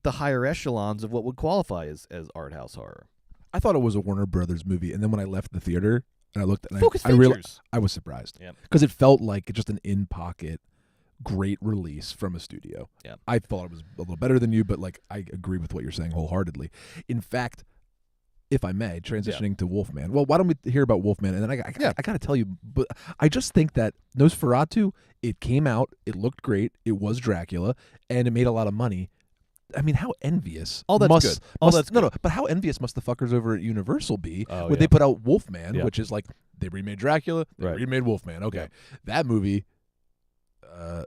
[SPEAKER 1] higher echelons of what would qualify as art house horror.
[SPEAKER 2] I thought it was a Warner Brothers movie, and then when I left the theater and I looked, and
[SPEAKER 1] Focus
[SPEAKER 2] I realized I was surprised because it felt like just an in-pocket great release from a studio.
[SPEAKER 1] Yeah,
[SPEAKER 2] I thought it was a little better than you, but I agree with what you're saying wholeheartedly. In fact, if I may, transitioning to Wolfman. Well, why don't we hear about Wolfman? And then I got to tell you, but I just think that NOSFERATU, it came out, it looked great, it was Dracula, and it made a lot of money. I mean, how envious?
[SPEAKER 1] Good.
[SPEAKER 2] But how envious must the fuckers over at Universal be when they put out Wolfman, which is like they remade Dracula, they remade Wolfman. Okay, that movie.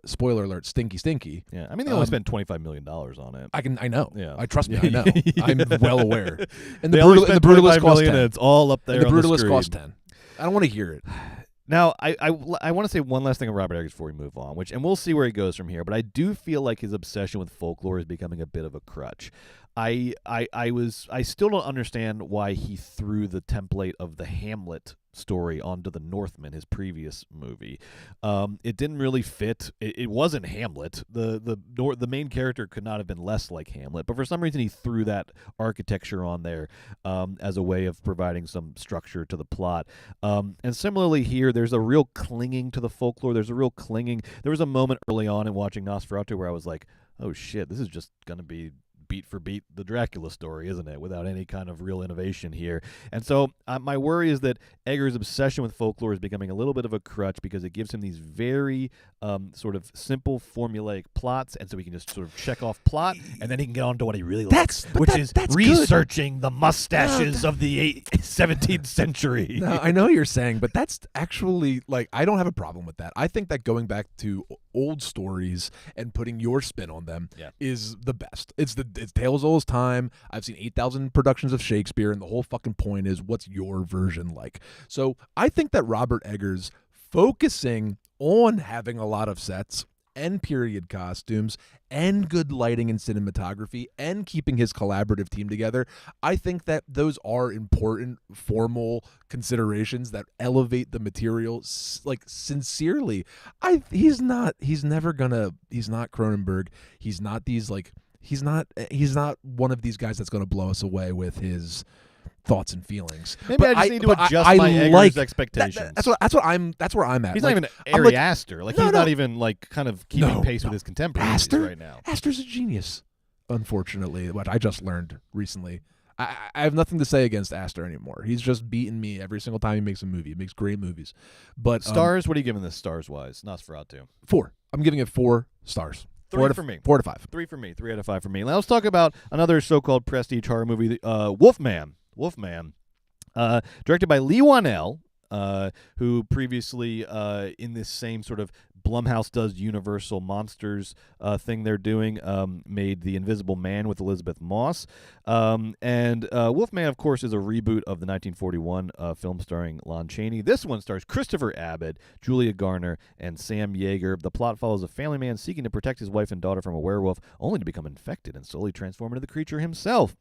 [SPEAKER 2] Spoiler alert, stinky.
[SPEAKER 1] Yeah, I mean they only spent $25 million on it.
[SPEAKER 2] I know.
[SPEAKER 1] Yeah,
[SPEAKER 2] trust me, I know. I'm well aware. And
[SPEAKER 1] the Brutalist cost 10. It's all up there.
[SPEAKER 2] And the
[SPEAKER 1] on
[SPEAKER 2] Brutalist
[SPEAKER 1] the
[SPEAKER 2] cost 10. I don't want to hear it.
[SPEAKER 1] Now, I want to say one last thing on Robert Eggers before we move on, and we'll see where he goes from here. But I do feel like his obsession with folklore is becoming a bit of a crutch. I still don't understand why he threw the template of the Hamlet story onto the Northman, his previous movie. It didn't really fit. It wasn't Hamlet. The main character could not have been less like Hamlet, but for some reason he threw that architecture on there as a way of providing some structure to the plot. And similarly here, there's a real clinging to the folklore. There was a moment early on in watching NOSFERATU where I was like, oh shit, this is just going to be beat for beat the Dracula story, isn't it? Without any kind of real innovation here. And so my worry is that Eggers' obsession with folklore is becoming a little bit of a crutch because it gives him these very sort of simple formulaic plots, and so he can just sort of check off plot, and then he can get on to what he really likes, which is researching the mustaches of the 17th century.
[SPEAKER 2] No, I know you're saying, but that's actually, like, I don't have a problem with that. I think that going back to old stories and putting your spin on them is the best. It's Tales of Old Time. I've seen 8,000 productions of Shakespeare, and the whole fucking point is, what's your version like? So I think that Robert Eggers focusing on having a lot of sets and period costumes and good lighting and cinematography and keeping his collaborative team together, I think that those are important formal considerations that elevate the material like sincerely. He's not Cronenberg. He's not he's not one of these guys that's going to blow us away with his thoughts and feelings.
[SPEAKER 1] Maybe I just need to adjust my Eggers expectations.
[SPEAKER 2] That's where I'm at.
[SPEAKER 1] He's not even Ari Aster. He's not even like kind of keeping pace with his contemporaries right now.
[SPEAKER 2] Aster's a genius, unfortunately, what I just learned recently. I have nothing to say against Aster anymore. He's just beaten me every single time he makes a movie. He makes great movies. But
[SPEAKER 1] stars, what are you giving this stars-wise? NOSFERATU.
[SPEAKER 2] 4. I'm giving it 4 stars.
[SPEAKER 1] 3 for me.
[SPEAKER 2] 4 to 5.
[SPEAKER 1] 3 for me. 3 out of 5 for me. Now let's talk about another so-called prestige horror movie, Wolfman. Directed by Lee Wanell, who previously, in this same sort of Blumhouse does Universal Monsters thing they're doing, made The Invisible Man with Elizabeth Moss. And Wolfman, of course, is a reboot of the 1941 film starring Lon Chaney. This one stars Christopher Abbott, Julia Garner, and Sam Yeager. The plot follows a family man seeking to protect his wife and daughter from a werewolf, only to become infected and slowly transform into the creature himself.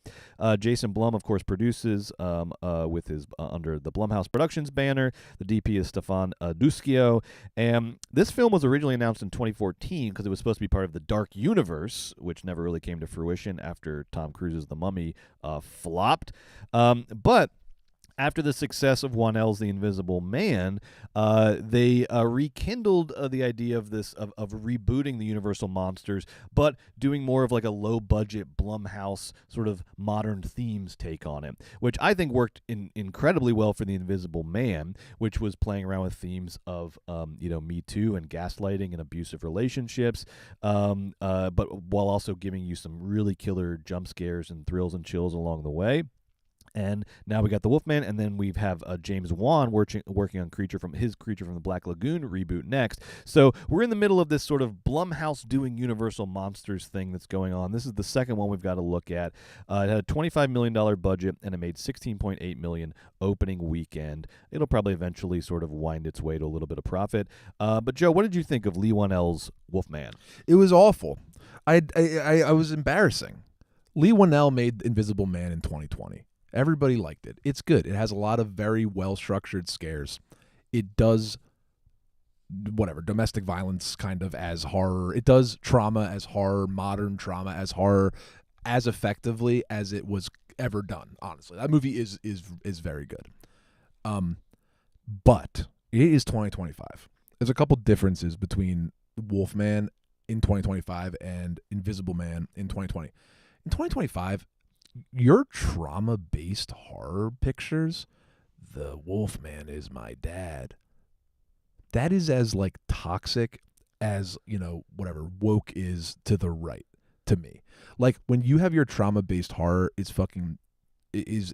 [SPEAKER 1] Jason Blum, of course, produces with his under the Blumhouse Productions banner. The DP is Stefan Duschio. And this film was originally announced in 2014 because it was supposed to be part of the Dark Universe, which never really came to fruition after Tom Cruise's The Mummy flopped. But after the success of Wanell's The Invisible Man, they rekindled the idea of this of rebooting the Universal Monsters, but doing more of like a low-budget Blumhouse sort of modern themes take on it, which I think worked incredibly well for The Invisible Man, which was playing around with themes of Me Too and gaslighting and abusive relationships, but while also giving you some really killer jump scares and thrills and chills along the way. And now we got the Wolfman, and then we have James Wan working on Creature from the Black Lagoon reboot next. So we're in the middle of this sort of Blumhouse doing Universal Monsters thing that's going on. This is the second one we've got to look at. It had a $25 million budget, and it made $16.8 million opening weekend. It'll probably eventually sort of wind its way to a little bit of profit. But Joe, what did you think of Lee Whannell's Wolfman?
[SPEAKER 2] It was awful. I was embarrassing. Lee Whannell made Invisible Man in 2020. Everybody liked it. It's good. It has a lot of very well-structured scares. It does domestic violence kind of as horror. It does trauma as horror, modern trauma as horror, as effectively as it was ever done, honestly. That movie is very good. But it is 2025. There's a couple differences between Wolfman in 2025 and Invisible Man in 2020. In 2025, your trauma-based horror pictures, the Wolfman is my dad, that is as like toxic as, whatever woke is to the right to me. Like when you have your trauma-based horror, it's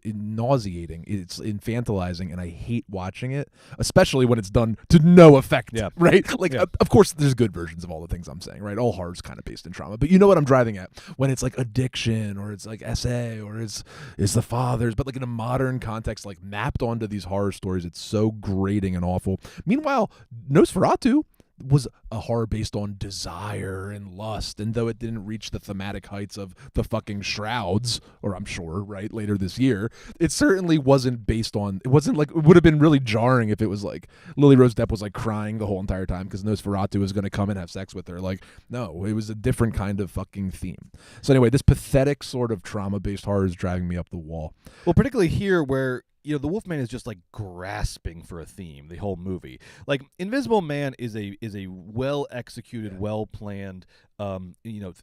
[SPEAKER 2] nauseating, it's infantilizing, and I hate watching it, especially when it's done to no effect, right? Like, of course, there's good versions of all the things I'm saying, right? All horror's kind of based in trauma, but you know what I'm driving at, when it's like addiction, or it's like SA, or it's the fathers, but like in a modern context, like mapped onto these horror stories, it's so grating and awful. Meanwhile, Nosferatu was a horror based on desire and lust, and though it didn't reach the thematic heights of the fucking Shrouds, or I'm sure, right, later this year, it certainly wasn't based on, it wasn't like, it would have been really jarring if it was like Lily Rose Depp was like crying the whole entire time because Nosferatu was going to come and have sex with her. Like, no, it was a different kind of fucking theme. So anyway, this pathetic sort of trauma-based horror is driving me up the wall.
[SPEAKER 1] Well, particularly here where the Wolfman is just like grasping for a theme the whole movie. Like Invisible Man is a well executed, well planned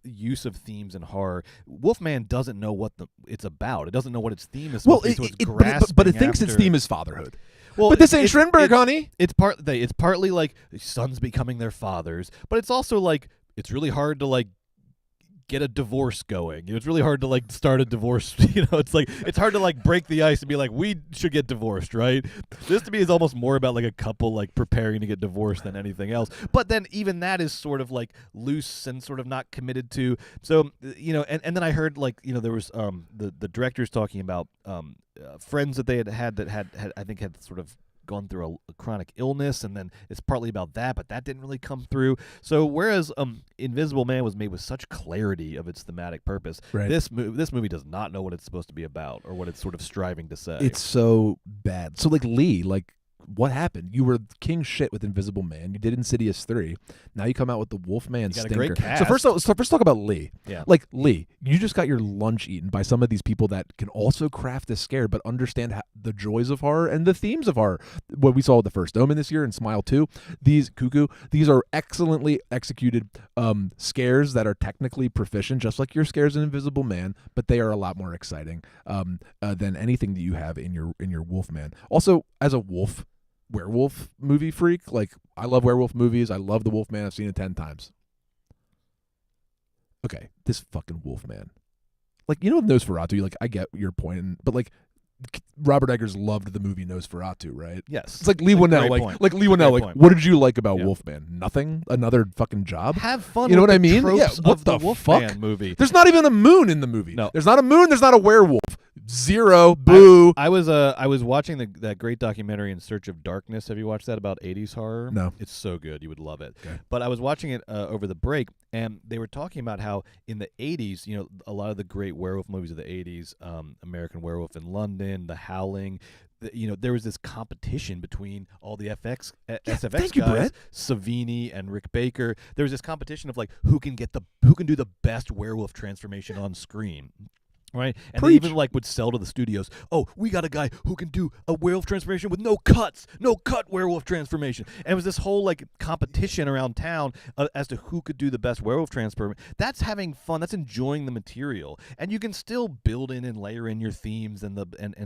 [SPEAKER 1] use of themes in horror. Wolfman doesn't know what it's about. It doesn't know what its theme is supposed to be, so it's grasping.
[SPEAKER 2] But it thinks its theme is fatherhood.
[SPEAKER 1] Well,
[SPEAKER 2] but this ain't Strindberg, honey.
[SPEAKER 1] It's partly like sons becoming their fathers, but it's also like it's really hard to like get a divorce going. It's really hard to like start a divorce. It's hard to like break the ice and be like, we should get divorced, right? This to me is almost more about like a couple like preparing to get divorced than anything else. But then even that is sort of like loose and sort of not committed to. So and then I heard like there was the directors talking about friends that they had I think had sort of gone through a chronic illness, and then it's partly about that, but that didn't really come through. So whereas Invisible Man was made with such clarity of its thematic purpose,
[SPEAKER 2] right,
[SPEAKER 1] this movie does not know what it's supposed to be about or what it's sort of striving to say.
[SPEAKER 2] It's so bad. So like Lee, like what happened? You were king shit with Invisible Man. You did Insidious 3. Now you come out with the Wolfman stinker.
[SPEAKER 1] Great cast.
[SPEAKER 2] So first talk about Lee.
[SPEAKER 1] Yeah.
[SPEAKER 2] Like Lee, you just got your lunch eaten by some of these people that can also craft a scare but understand the joys of horror and the themes of horror. What we saw with The First Omen this year and Smile 2, these are excellently executed scares that are technically proficient, just like your scares in Invisible Man, but they are a lot more exciting than anything that you have in your Wolfman. Also, as a werewolf movie freak, like I love werewolf movies. I love the Wolfman. I've seen it 10 times. Okay, this fucking Wolfman. Like, Nosferatu, like I get your point, but like Robert Eggers loved the movie Nosferatu, right?
[SPEAKER 1] Yes.
[SPEAKER 2] It's like Lee Whannell, like Lee Whannell, like what did you like about Wolfman? Nothing? Another fucking job?
[SPEAKER 1] Have fun.
[SPEAKER 2] You know
[SPEAKER 1] with
[SPEAKER 2] what I
[SPEAKER 1] the
[SPEAKER 2] mean?
[SPEAKER 1] tropes
[SPEAKER 2] Yeah. What
[SPEAKER 1] of
[SPEAKER 2] the
[SPEAKER 1] Wolfman
[SPEAKER 2] fuck?
[SPEAKER 1] movie.
[SPEAKER 2] There's not even a moon in the movie.
[SPEAKER 1] No.
[SPEAKER 2] There's not a moon. There's not a werewolf. Zero. Boo.
[SPEAKER 1] I was watching that great documentary In Search of Darkness. Have you watched that about 80s horror?
[SPEAKER 2] No.
[SPEAKER 1] It's so good. You would love it.
[SPEAKER 2] Okay.
[SPEAKER 1] But I was watching it over the break, and they were talking about how in the 80s, a lot of the great werewolf movies of the 80s, American Werewolf in London, The Howling, there was this competition between all the SFX
[SPEAKER 2] thank
[SPEAKER 1] guys,
[SPEAKER 2] you, Brett.
[SPEAKER 1] Savini and Rick Baker. There was this competition of like who can do the best werewolf transformation on screen. Right, and they even like would sell to the studios. Oh, we got a guy who can do a werewolf transformation with no cut werewolf transformation. And it was this whole like competition around town as to who could do the best werewolf transformation. That's having fun. That's enjoying the material, and you can still build in and layer in your themes and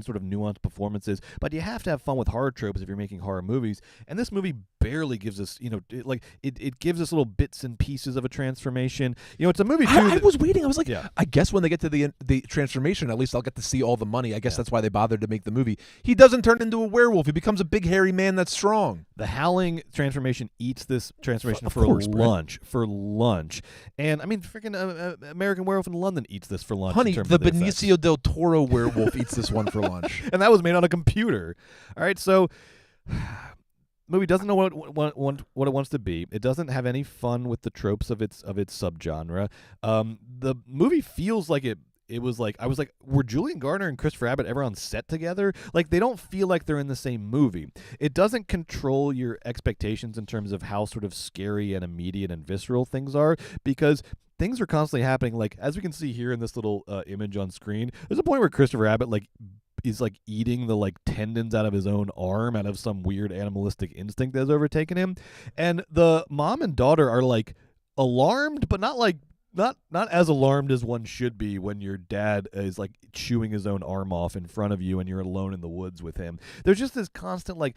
[SPEAKER 1] sort of nuanced performances. But you have to have fun with horror tropes if you're making horror movies. And this movie barely gives us, it gives us little bits and pieces of a transformation. It's a movie too.
[SPEAKER 2] I was waiting. I was like, I guess when they get to the transformation. At least I'll get to see all the money. I guess that's why they bothered to make the movie. He doesn't turn into a werewolf. He becomes a big hairy man that's strong.
[SPEAKER 1] The howling transformation eats this transformation
[SPEAKER 2] Of
[SPEAKER 1] for
[SPEAKER 2] course,
[SPEAKER 1] lunch. For lunch. And, I mean, freaking American Werewolf in London eats this for lunch.
[SPEAKER 2] Honey,
[SPEAKER 1] in terms
[SPEAKER 2] the
[SPEAKER 1] of effects.
[SPEAKER 2] Benicio del Toro werewolf eats this one for lunch.
[SPEAKER 1] And that was made on a computer. All right, so movie doesn't know what it wants to be. It doesn't have any fun with the tropes of its subgenre. The movie feels like it was like, I was like, were Julian Gardner and Christopher Abbott ever on set together? Like, they don't feel like they're in the same movie. It doesn't control your expectations in terms of how sort of scary and immediate and visceral things are, because things are constantly happening. Like, as we can see here in this little image on screen, there's a point where Christopher Abbott is like eating the like tendons out of his own arm out of some weird animalistic instinct that has overtaken him, and the mom and daughter are like alarmed, but not like not as alarmed as one should be when your dad is like chewing his own arm off in front of you and you're alone in the woods with him. There's just this constant like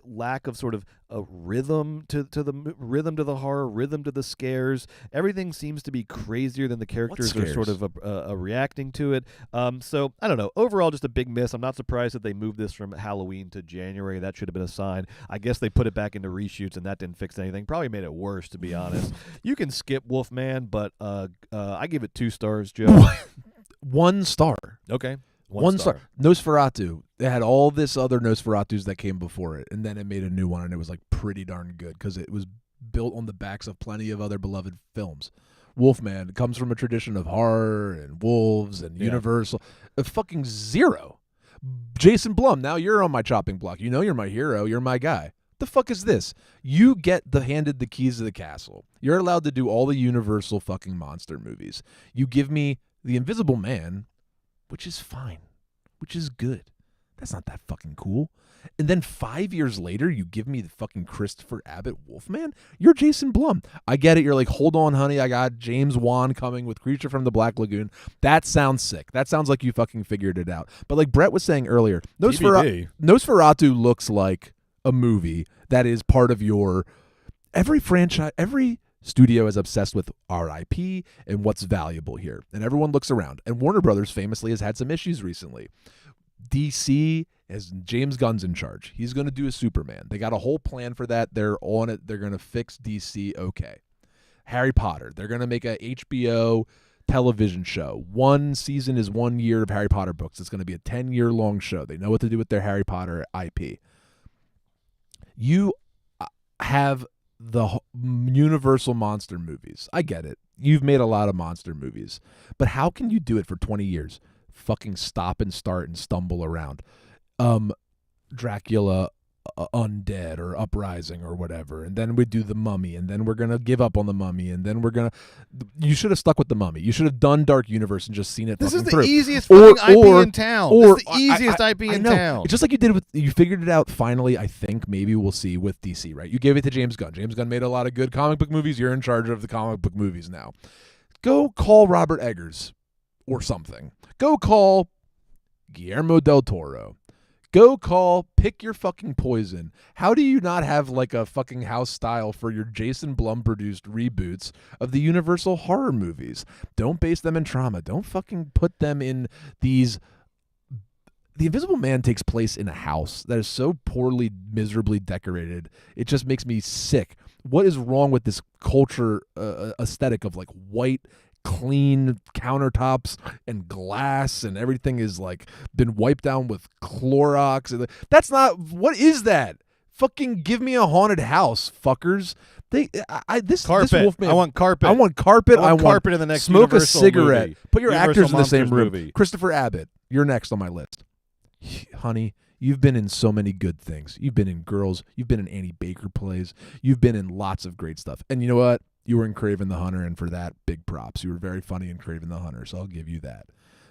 [SPEAKER 1] lack of sort of a rhythm to the horror, rhythm to the scares. Everything seems to be crazier than the characters are sort of reacting to it. So I don't know. Overall, just a big miss. I'm not surprised that they moved this from Halloween to January. That should have been a sign. I guess they put it back into reshoots, and that didn't fix anything. Probably made it worse, to be honest. You can skip Wolfman, but I give it 2 stars, Joe.
[SPEAKER 2] 1 star.
[SPEAKER 1] Okay.
[SPEAKER 2] One star. NOSFERATU. They had all this other NOSFERATUs that came before it, and then it made a new one, and it was like pretty darn good because it was built on the backs of plenty of other beloved films. Wolfman comes from a tradition of horror and wolves and Universal. A fucking zero. Jason Blum, now you're on my chopping block. You know you're my hero. You're my guy. The fuck is this? You get handed the keys to the castle. You're allowed to do all the Universal fucking monster movies. You give me The Invisible Man, which is fine, which is good. That's not that fucking cool. And then 5 years later, you give me the fucking Christopher Abbott Wolfman? You're Jason Blum. I get it. You're like, hold on, honey. I got James Wan coming with Creature from the Black Lagoon. That sounds sick. That sounds like you fucking figured it out. But like Brett was saying earlier, NOSFERATU looks like a movie that is part of your every franchise, every studio is obsessed with our IP and what's valuable here. And everyone looks around. And Warner Brothers famously has had some issues recently. DC has James Gunn's in charge. He's going to do a Superman. They got a whole plan for that. They're on it. They're going to fix DC. Okay. Harry Potter. They're going to make a HBO television show. 1 season is 1 year of Harry Potter books. It's going to be a 10-year long show. They know what to do with their Harry Potter IP. You have the Universal monster movies. I get it. You've made a lot of monster movies. But how can you do it for 20 years? Fucking stop and start and stumble around. Dracula Undead or Uprising or whatever. And then we do The Mummy. And then we're going to give up on The Mummy. And then we're going to... You should have stuck with The Mummy. You should have done Dark Universe and just seen it.
[SPEAKER 1] This is the
[SPEAKER 2] through.
[SPEAKER 1] easiest fucking IP in town. This is the easiest IP in town.
[SPEAKER 2] It's just like you did with... You figured it out finally, I think, maybe we'll see with DC, right? You gave it to James Gunn. James Gunn made a lot of good comic book movies. You're in charge of the comic book movies now. Go call Robert Eggers or something. Go call Guillermo del Toro. Go call, pick your fucking poison. How do you not have like a fucking house style for your Jason Blum produced reboots of the Universal horror movies? Don't base them in trauma. Don't fucking put them in these... The Invisible Man takes place in a house that is so poorly, miserably decorated. It just makes me sick. What is wrong with this culture aesthetic of like white, clean countertops and glass, and everything is like been wiped down with Clorox? That's not... What is that? Fucking give me a haunted house, fuckers. This
[SPEAKER 1] carpet.
[SPEAKER 2] This Wolfman,
[SPEAKER 1] I want carpet.
[SPEAKER 2] I want carpet. I want
[SPEAKER 1] carpet in the next
[SPEAKER 2] smoke
[SPEAKER 1] Universal
[SPEAKER 2] a cigarette.
[SPEAKER 1] Movie.
[SPEAKER 2] Put your
[SPEAKER 1] Universal
[SPEAKER 2] actors in the same room.
[SPEAKER 1] Movie.
[SPEAKER 2] Christopher Abbott, you're next on my list. Honey, you've been in so many good things. You've been in Girls. You've been in Annie Baker plays. You've been in lots of great stuff. And you know what? You were in Kraven the Hunter, and for that, big props. You were very funny in Kraven the Hunter, so I'll give you that.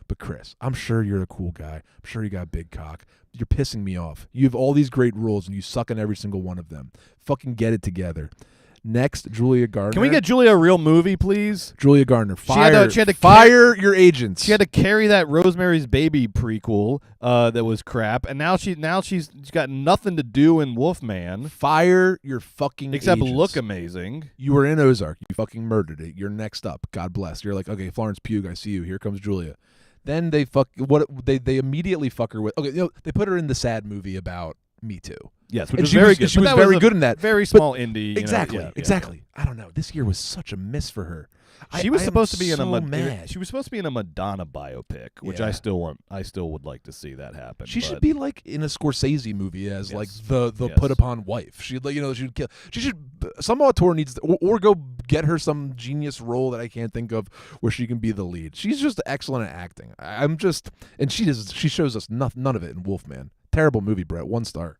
[SPEAKER 2] But Chris, I'm sure you're a cool guy. I'm sure you got a big cock. You're pissing me off. You have all these great roles, and you suck in every single one of them. Fucking get it together. Next, Julia Garner.
[SPEAKER 1] Can we get Julia a real movie, please?
[SPEAKER 2] Julia Garner?
[SPEAKER 1] She had to
[SPEAKER 2] Fire your agents.
[SPEAKER 1] She had to carry that Rosemary's Baby prequel that was crap, and now she's got nothing to do in Wolfman.
[SPEAKER 2] Fire your fucking
[SPEAKER 1] except
[SPEAKER 2] agents.
[SPEAKER 1] Look amazing.
[SPEAKER 2] You were in Ozark. You fucking murdered it. You're next up. God bless. You're like, okay, Florence Pugh, I see you. Here comes Julia. Then they immediately fuck her with. Okay, they put her in the sad movie about Me Too.
[SPEAKER 1] Yes,
[SPEAKER 2] which was very good. She was very good in that.
[SPEAKER 1] Very small indie.
[SPEAKER 2] Exactly.
[SPEAKER 1] Exactly.
[SPEAKER 2] I don't know. This year was such a miss for her.
[SPEAKER 1] She was supposed to be
[SPEAKER 2] mad.
[SPEAKER 1] She was supposed to be in a Madonna biopic, which I still would like to see that happen.
[SPEAKER 2] She should be like in a Scorsese movie as like the
[SPEAKER 1] Yes.
[SPEAKER 2] put upon wife. She'd she'd kill. She should. Some auteur needs to, or go get her some genius role that I can't think of where she can be the lead. She's just excellent at acting. And she shows us none of it in Wolfman. Terrible movie, Brett. 1 star.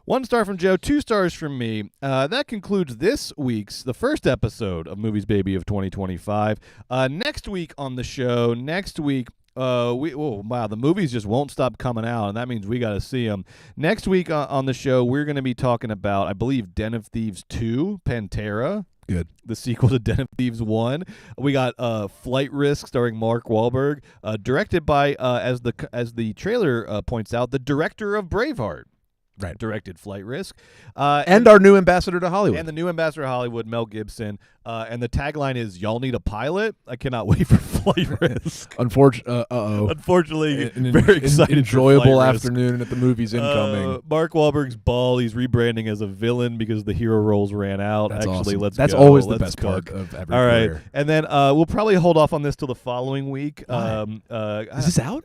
[SPEAKER 1] 1 star from Joe, 2 stars from me. That concludes the first episode of Movies Baby of 2025. Next week on the show, the movies just won't stop coming out, and that means we got to see them. Next week on the show, we're going to be talking about, I believe, Den of Thieves 2, Pantera.
[SPEAKER 2] Good.
[SPEAKER 1] The sequel to Den of Thieves 1. We got Flight Risk starring Mark Wahlberg, directed by, as the trailer points out, the director of Braveheart.
[SPEAKER 2] Right.
[SPEAKER 1] Directed Flight Risk.
[SPEAKER 2] And our new ambassador to Hollywood.
[SPEAKER 1] And the new ambassador to Hollywood, Mel Gibson. And the tagline is, "Y'all need a pilot?" I cannot wait for Flight Risk. Unfortunately, very excited.
[SPEAKER 2] Enjoyable
[SPEAKER 1] for Flight
[SPEAKER 2] afternoon
[SPEAKER 1] Risk.
[SPEAKER 2] at the movies incoming.
[SPEAKER 1] Mark Wahlberg's ball. He's rebranding as a villain because the hero roles ran out.
[SPEAKER 2] That's
[SPEAKER 1] Actually,
[SPEAKER 2] awesome.
[SPEAKER 1] let's
[SPEAKER 2] That's
[SPEAKER 1] go.
[SPEAKER 2] always the
[SPEAKER 1] Let's
[SPEAKER 2] best
[SPEAKER 1] cook.
[SPEAKER 2] part of every
[SPEAKER 1] All right,
[SPEAKER 2] career.
[SPEAKER 1] and then we'll probably hold off on this till the following week.
[SPEAKER 2] Is this out?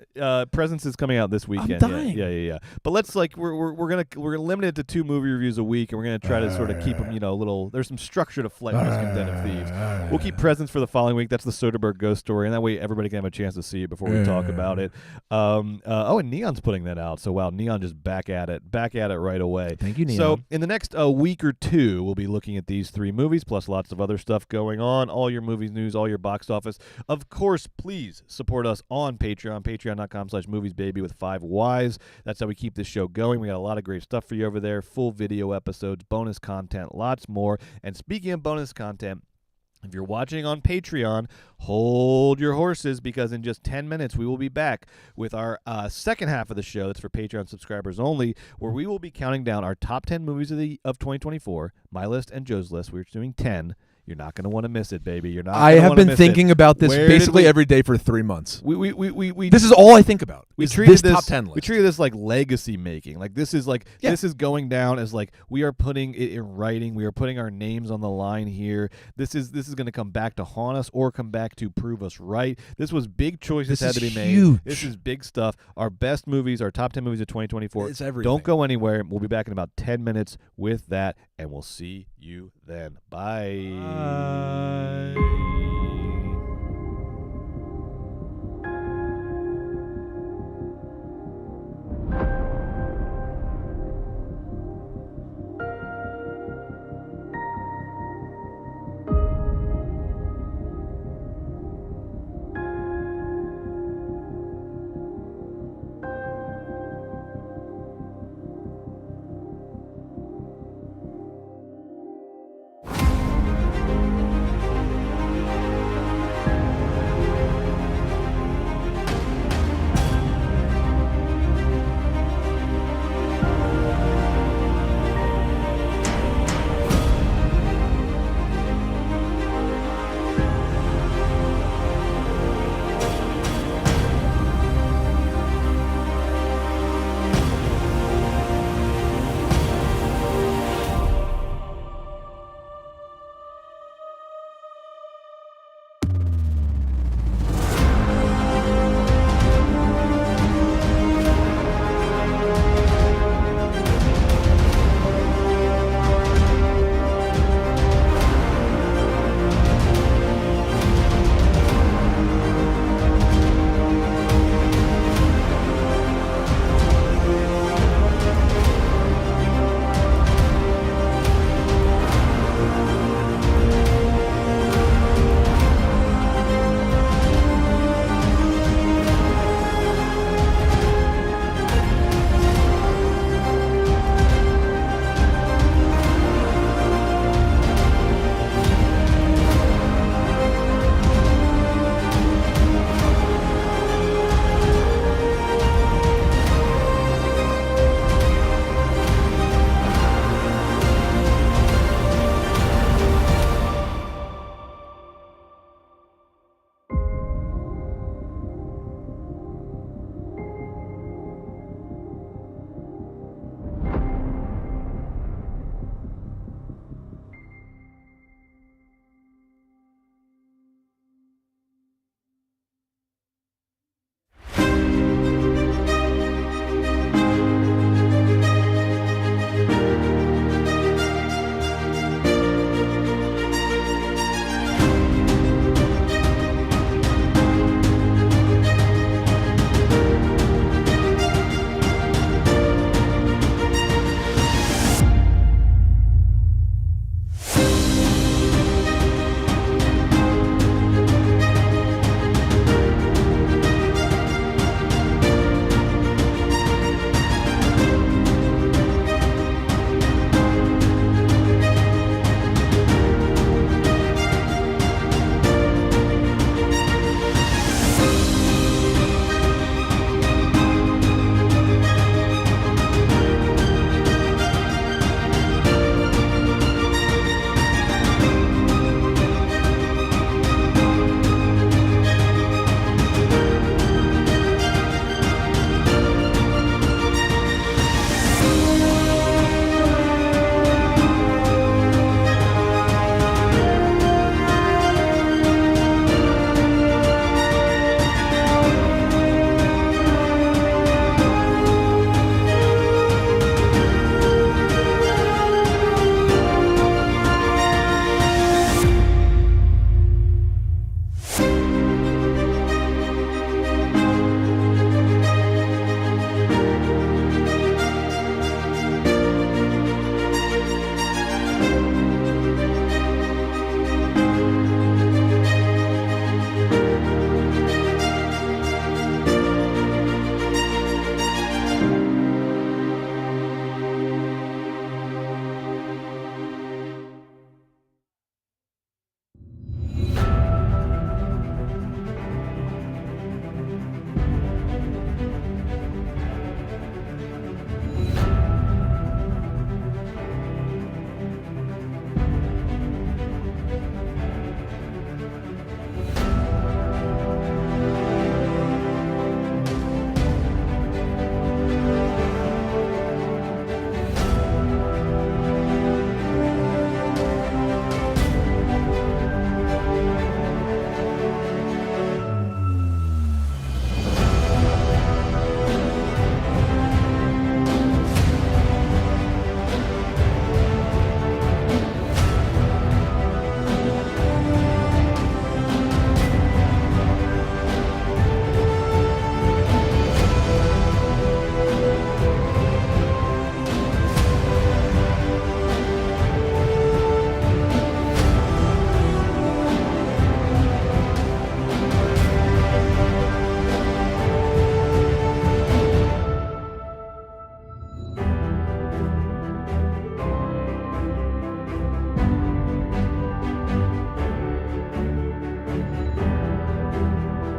[SPEAKER 1] Presence is coming out this weekend.
[SPEAKER 2] I'm dying.
[SPEAKER 1] Yeah. But let's we're gonna limit it to 2 movie reviews a week, and we're gonna try to sort of keep them a little. There's some structure to Flight Risk and Den of Thieves. We'll keep Presence for the following week. That's the Soderbergh ghost story, and that way everybody can have a chance to see it before we talk about it. And Neon's putting that out. So wow, Neon just back at it right away.
[SPEAKER 2] Thank you, Neon.
[SPEAKER 1] So in the next week or 2, we'll be looking at these 3 movies plus lots of other stuff going on. All your movies news, all your box office. Of course, please support us on Patreon. Patreon.com/moviesbaby with 5 Ys. That's how we keep this show going. We got a lot of great stuff for you over there. Full video episodes, bonus content, lots more. And speaking of bonus content, if you're watching on Patreon, hold your horses, because in just 10 minutes we will be back with our second half of the show. That's for Patreon subscribers only, where we will be counting down our top 10 movies of 2024, my list and Joe's list. We're doing 10. You're not going to want to miss it, baby. You're not.
[SPEAKER 2] I have been thinking about this basically every day for 3 months. This is all I think about.
[SPEAKER 1] We treated this
[SPEAKER 2] top 10 list.
[SPEAKER 1] We treated this like legacy making. Like this is going down as like we are putting it in writing. We are putting our names on the line here. This is going to come back to haunt us or come back to prove us right. This was big choices had to be made.
[SPEAKER 2] Huge.
[SPEAKER 1] This is big stuff. Our best movies, our top 10 movies of 2024.
[SPEAKER 2] It's everything.
[SPEAKER 1] Don't go anywhere. We'll be back in about 10 minutes with that, and we'll see you then. Bye.
[SPEAKER 2] Bye.